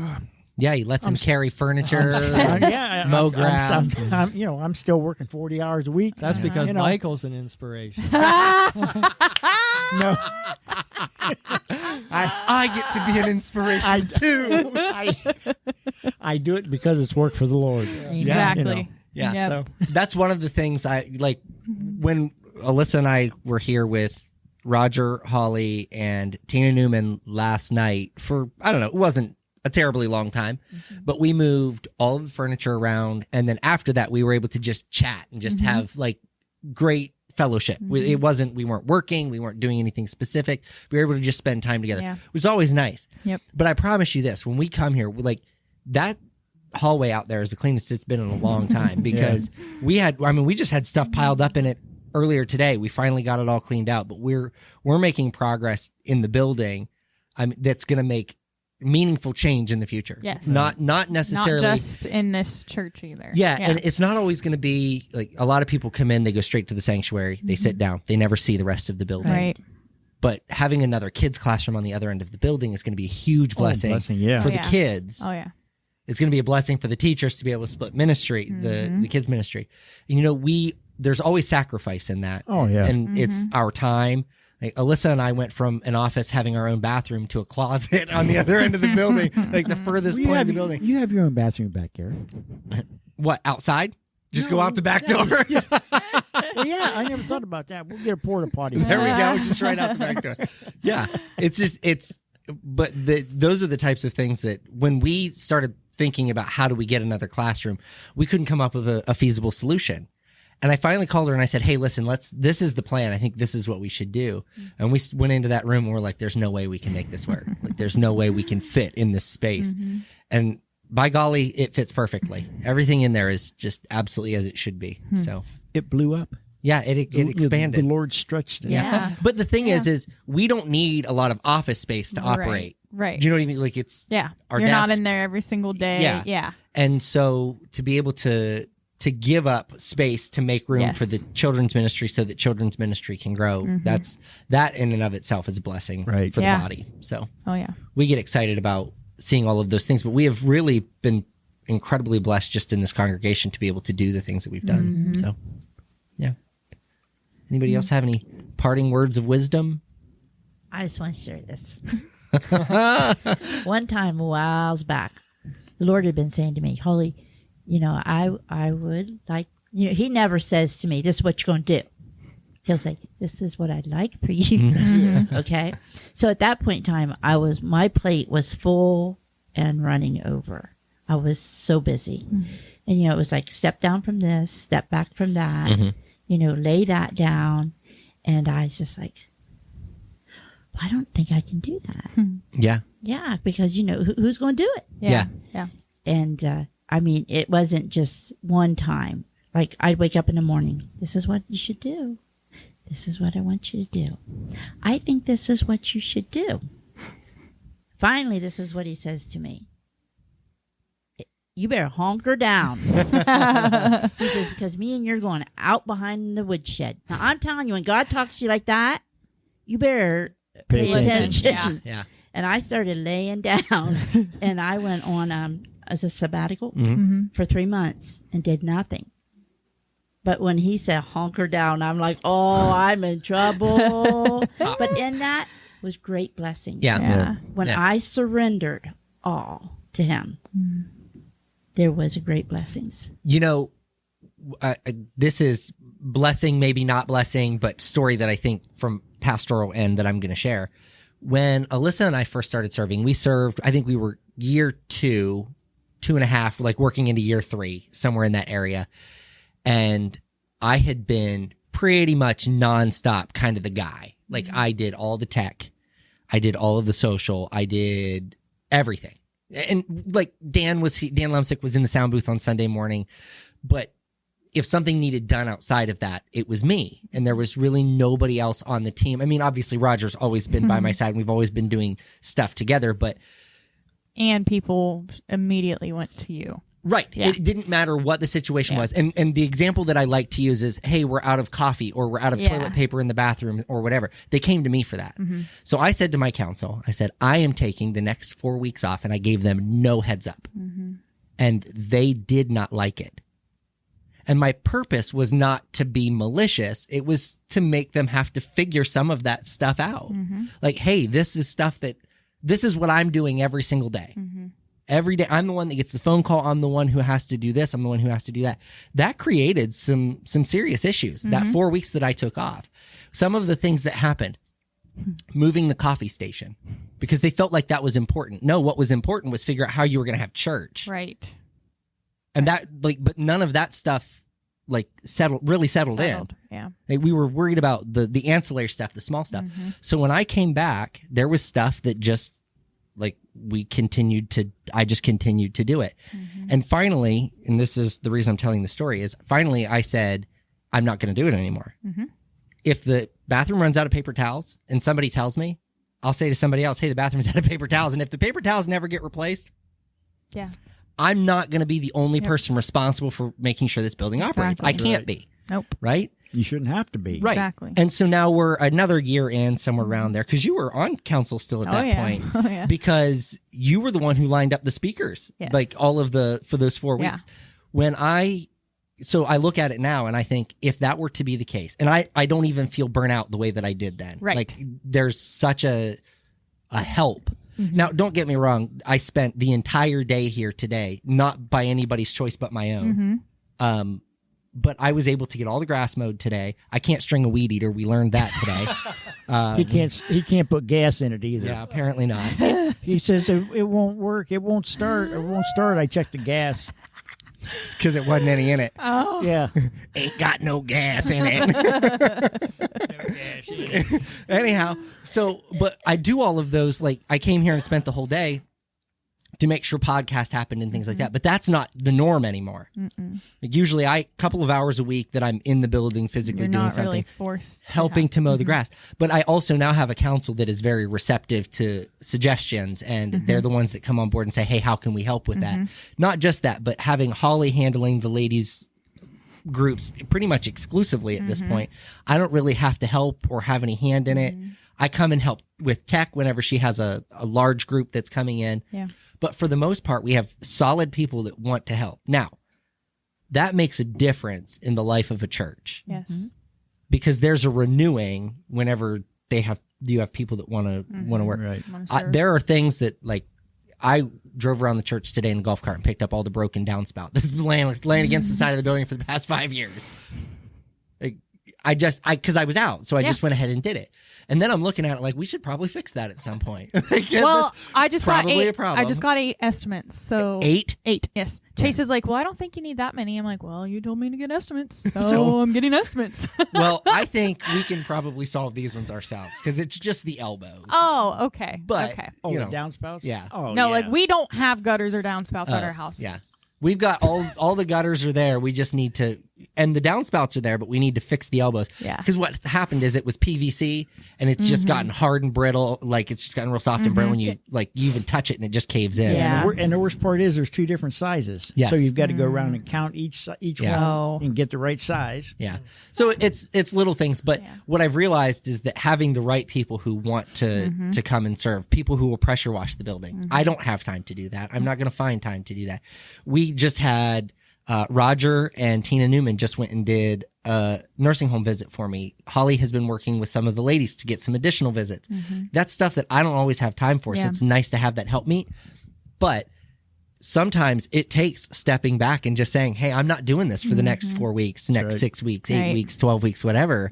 Yeah, he lets him carry furniture. yeah, mow grass. I'm still working 40 hours a week. That's because You know. Michael's an inspiration. No, I get to be an inspiration too. I do it because it's work for the Lord. Exactly. Yeah. Yep. So That's one of the things I like when Alyssa and I were here with Roger, Holly, and Tina Newman last night for, I don't know, it wasn't a terribly long time, but we moved all of the furniture around. And then after that, we were able to just chat and just have like great fellowship. We weren't working. We weren't doing anything specific. We were able to just spend time together, Yeah. which is always nice. Yep. But I promise you this, when we come here, that hallway out there is the cleanest it's been in a long time because we just had stuff piled up in it earlier today. We finally got it all cleaned out, but we're making progress in the building. That's going to make meaningful change in the future. Yes. Not necessarily Not just in this church either. yeah, and it's not always going to be like a lot of people come in, they go straight to the sanctuary, they sit down, they never see the rest of the building. Right. But having another kids classroom on the other end of the building is going to be a huge blessing, yeah. for Oh, the yeah. kids. Oh yeah. It's going to be a blessing for the teachers to be able to split ministry, the kids ministry. And, there's always sacrifice in that. Oh, yeah. And it's our time. Like Alyssa and I went from an office having our own bathroom to a closet on the other end of the building, like the furthest point of the building. You have your own bathroom back there. What, outside? Just go No, out the back yeah, door? Well, yeah, I never thought about that. We'll get a porta potty. There we go, just right out the back door. Yeah, but those are the types of things that when we started thinking about how do we get another classroom, we couldn't come up with a feasible solution. And I finally called her and I said, "Hey, listen, this is the plan. I think this is what we should do." And we went into that room and we're like, "There's no way we can make this work. Like, there's no way we can fit in this space." And by golly, it fits perfectly. Everything in there is just absolutely as it should be. So It blew up. yeah, it expanded. The Lord stretched it. Yeah. But the thing is we don't need a lot of office space to operate. Right. Do you know what I mean? Like it's Yeah. our You're not desk- in there every single day. Yeah. Yeah. And so to be able to give up space to make room Yes. for the children's ministry so that children's ministry can grow, that in and of itself is a blessing Right. for Yeah. the body. So Oh, yeah. we get excited about seeing all of those things, but we have really been incredibly blessed just in this congregation to be able to do the things that we've done. So, yeah. Anybody else have any parting words of wisdom? I just want to share this. One time, a whiles back, the Lord had been saying to me, Holly, I would like, he never says to me, this is what you're going to do. He'll say, this is what I'd like for you. Okay. So at that point in time, my plate was full and running over. I was so busy. And, it was like, step down from this, step back from that, lay that down. And I was just like, I don't think I can do that. Yeah. Yeah, because who's going to do it? Yeah. Yeah. And I mean, it wasn't just one time. Like I'd wake up in the morning. This is what you should do. This is what I want you to do. I think this is what you should do. Finally, this is what he says to me. You better hunker down. He says, because me and you're going out behind the woodshed. Now I'm telling you, when God talks to you like that, you better pay Listen, attention. yeah. Yeah. And I started laying down, and I went on as a sabbatical Mm-hmm. for 3 months and did nothing. But when he said hunker down, I'm like, oh, I'm in trouble. But in that was great blessings. Yeah. Yeah. When Yeah. I surrendered all to him, there was a great blessings. This is blessing, maybe not blessing, but story that I think from pastoral end that I'm going to share. When Alyssa and I first started serving, we served, I think we were year 2, 2.5, like working into year 3, somewhere in that area. And I had been pretty much nonstop kind of the guy. Like I did all the tech. I did all of the social. I did everything. And like Dan Lumsick was in the sound booth on Sunday morning, but if something needed done outside of that, it was me. And there was really nobody else on the team. I mean, obviously Roger's always been by my side and we've always been doing stuff together, but And people immediately went to you. right. Yeah. It didn't matter what the situation Yeah. was. And the example that I like to use is, hey, we're out of coffee or we're out of Yeah. toilet paper in the bathroom or whatever. They came to me for that. So I said to my council, I said, I am taking the next 4 weeks off, and I gave them no heads up. And they did not like it. And my purpose was not to be malicious. It was to make them have to figure some of that stuff out. Like, hey, this is what I'm doing every single day. Every day, I'm the one that gets the phone call. I'm the one who has to do this. I'm the one who has to do that. That created some serious issues. That 4 weeks that I took off. Some of the things that happened, moving the coffee station, because they felt like that was important. No, what was important was figure out how you were going to have church. Right. And that, like, but none of that stuff, like, settled in. Yeah. Like, we were worried about the ancillary stuff, the small stuff. So when I came back, there was stuff that just, like, I just continued to do it. And finally, and this is the reason I'm telling the story, is finally I said, I'm not going to do it anymore. If the bathroom runs out of paper towels and somebody tells me, I'll say to somebody else, hey, the bathroom's out of paper towels. And if the paper towels never get replaced, Yeah. I'm not going to be the only person responsible for making sure this building operates. I Exactly. can't be. Nope. Right? You shouldn't have to be. Right. Exactly. And so now we're another year in, somewhere around there, because you were on council still at that yeah. point, Oh, yeah. because you were the one who lined up the speakers, Yes. like all of for those 4 Yeah. weeks. So I look at it now and I think if that were to be the case, and I don't even feel burnt out the way that I did then. Right. Like there's such a help. Now, don't get me wrong. I spent the entire day here today, not by anybody's choice but my own. But I was able to get all the grass mowed today. I can't string a weed eater. We learned that today. He can't put gas in it either. Yeah, apparently not. He says it won't work. It won't start. It won't start. I checked the gas. It's because it wasn't any in it. Oh. Yeah. Ain't got no gas in it. Anyhow, but I do all of those. Like I came here and spent the whole day. to make sure podcast happened and things like that. But that's not the norm anymore. Like usually a couple of hours a week that I'm in the building physically You're doing not something, really forced to helping have- to mow the grass. But I also now have a council that is very receptive to suggestions, and they're the ones that come on board and say, hey, how can we help with that? Not just that, but having Holly handling the ladies groups pretty much exclusively at this point. I don't really have to help or have any hand in it. I come and help with tech whenever she has a large group that's coming in. Yeah. But for the most part, we have solid people that want to help. Now, that makes a difference in the life of a church Yes. because there's a renewing whenever you have people that want to work. Right. Wanna serve. There are things that, like, I drove around the church today in a golf cart and picked up all the broken downspout that's laying against the side of the building for the past 5 years. Like, because I was out, so I just went ahead and did it. And then I'm looking at it like, we should probably fix that at some point. Like, Well, that's I just got probably 8. a problem. I just got 8 estimates. So 8. 8, yes. Chase is like, well, I don't think you need that many. I'm like, well, you told me to get estimates, so, So- I'm getting estimates. Well, I think we can probably solve these ones ourselves because it's just the elbows. Oh, okay. But okay. Oh, you the know, downspouts? yeah. Oh, No, yeah. like we don't have gutters or downspouts at our house. Yeah. We've got all the gutters are there. We just need to, and the downspouts are there, but we need to fix the elbows. Yeah. Because what happened is it was PVC and it's just gotten hard and brittle. Like it's just gotten real soft and brittle when you even touch it and it just caves in. Yeah. So- And the worst part is there's 2 different sizes. Yes. So you've got to go around and count each Yeah. one Oh. and get the right size. yeah. So it's little things, but what I've realized is that having the right people who want to come and serve, people who will pressure wash the building. I don't have time to do that. I'm not going to find time to do that. We just had Roger and Tina Newman just went and did a nursing home visit for me. Holly has been working with some of the ladies to get some additional visits. That's stuff that I don't always have time for. So Yeah. it's nice to have that help me. But sometimes it takes stepping back and just saying, hey, I'm not doing this for the next 4 weeks, next Right. 6 weeks, 8 Right. weeks, 12 weeks, whatever.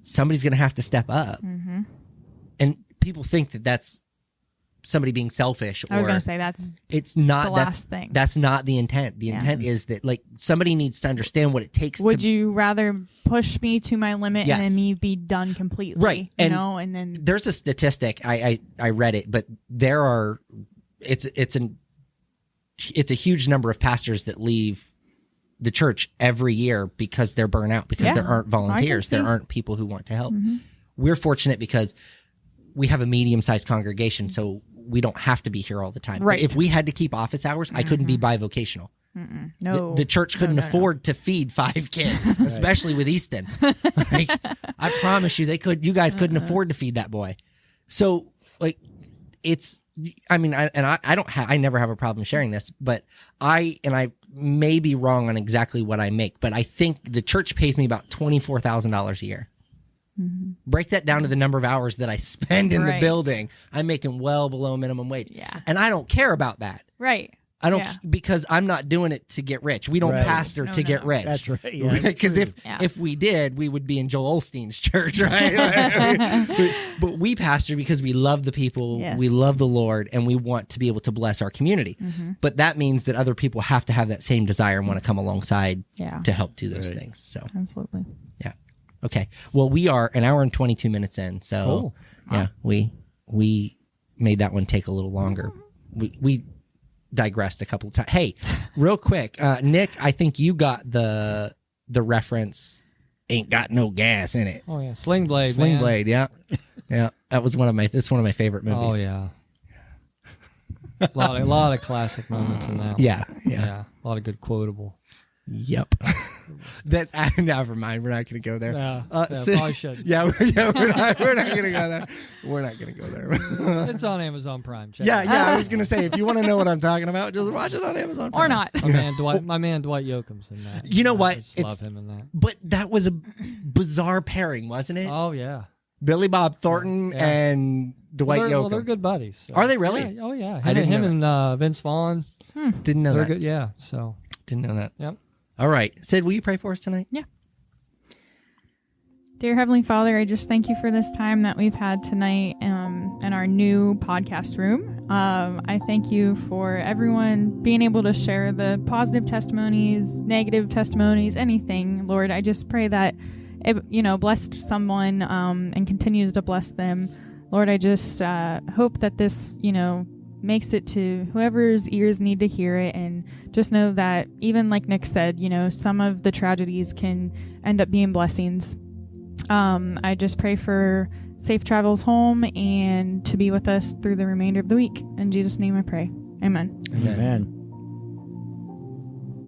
Somebody's going to have to step up. And people think that that's somebody being selfish, or I was going to say that's it's not. the That's last thing. That's not the intent. The intent is that, like, somebody needs to understand what it takes. Would to, you rather push me to my limit Yes. and then me be done completely? Right. You And know, and then There's a statistic. I read it, but there are. It's a huge number of pastors that leave the church every year because they're burnt out, because Yeah. there aren't volunteers, there see. aren't people who want to help. We're fortunate because we have a medium-sized congregation, so we don't have to be here all the time. But Right. if we had to keep office hours, I couldn't be bivocational. no. The church couldn't afford to feed 5 kids, especially with Easton. Like, I promise you, you guys couldn't afford to feed that boy. So, like, I never have a problem sharing this, but I may be wrong on exactly what I make, but I think the church pays me about $24,000 a year. Break that down to the number of hours that I spend in the Right. building. I'm making well below minimum wage. Yeah. And I don't care about that. right. I don't Yeah. because I'm not doing it to get rich. We don't Right. pastor No, to get no. rich. That's right. Yeah. Because Yeah. if we did, we would be in Joel Osteen's church, right? But we pastor because we love the people, Yes. we love the Lord, and we want to be able to bless our community. But that means that other people have to have that same desire and want to come alongside Yeah. to help do those Right. things. So Absolutely. yeah, okay. Well, we are an hour and 22 minutes in, so Cool. yeah, we made that one take a little longer. We digressed a couple of times. Hey, real quick, Nick, I think you got the reference. Ain't got no gas in it. Oh yeah, Sling Blade. Sling man. Blade, yeah, yeah. That's one of my favorite movies. Oh yeah. a lot of classic moments in that. One. yeah. Yeah. A lot of good quotable. Yep. That's never mind. We're not going to go there. Yeah. So- Probably shouldn't. yeah, we're not going to go there. We're not going to go there. It's on Amazon Prime. Check yeah, it yeah. I was going to say, if you want to know what I'm talking about, just watch it on Amazon Or Prime. not. out. My man Dwight Yoakam's in that. You know what? I just It's- love him in that. But that was a bizarre pairing, wasn't it? Oh yeah. Billy Bob Thornton Yeah. and Dwight Well, they're Yoakam. good buddies. So. Are they really? Yeah, oh yeah. I didn't know Him and Vince Vaughn. Didn't know They're that. good. Yeah. So. Didn't know that. Yep. All right. Sid, will you pray for us tonight? Dear Heavenly Father, I just thank you for this time that we've had tonight in our new podcast room. I thank you for everyone being able to share the positive testimonies, negative testimonies, anything. Lord, I just pray that it, blessed someone and continues to bless them. Lord, I just hope that this, makes it to whoever's ears need to hear it. And just know that even like Nick said, some of the tragedies can end up being blessings. I just pray for safe travels home and to be with us through the remainder of the week. In Jesus' name I pray. Amen. Amen.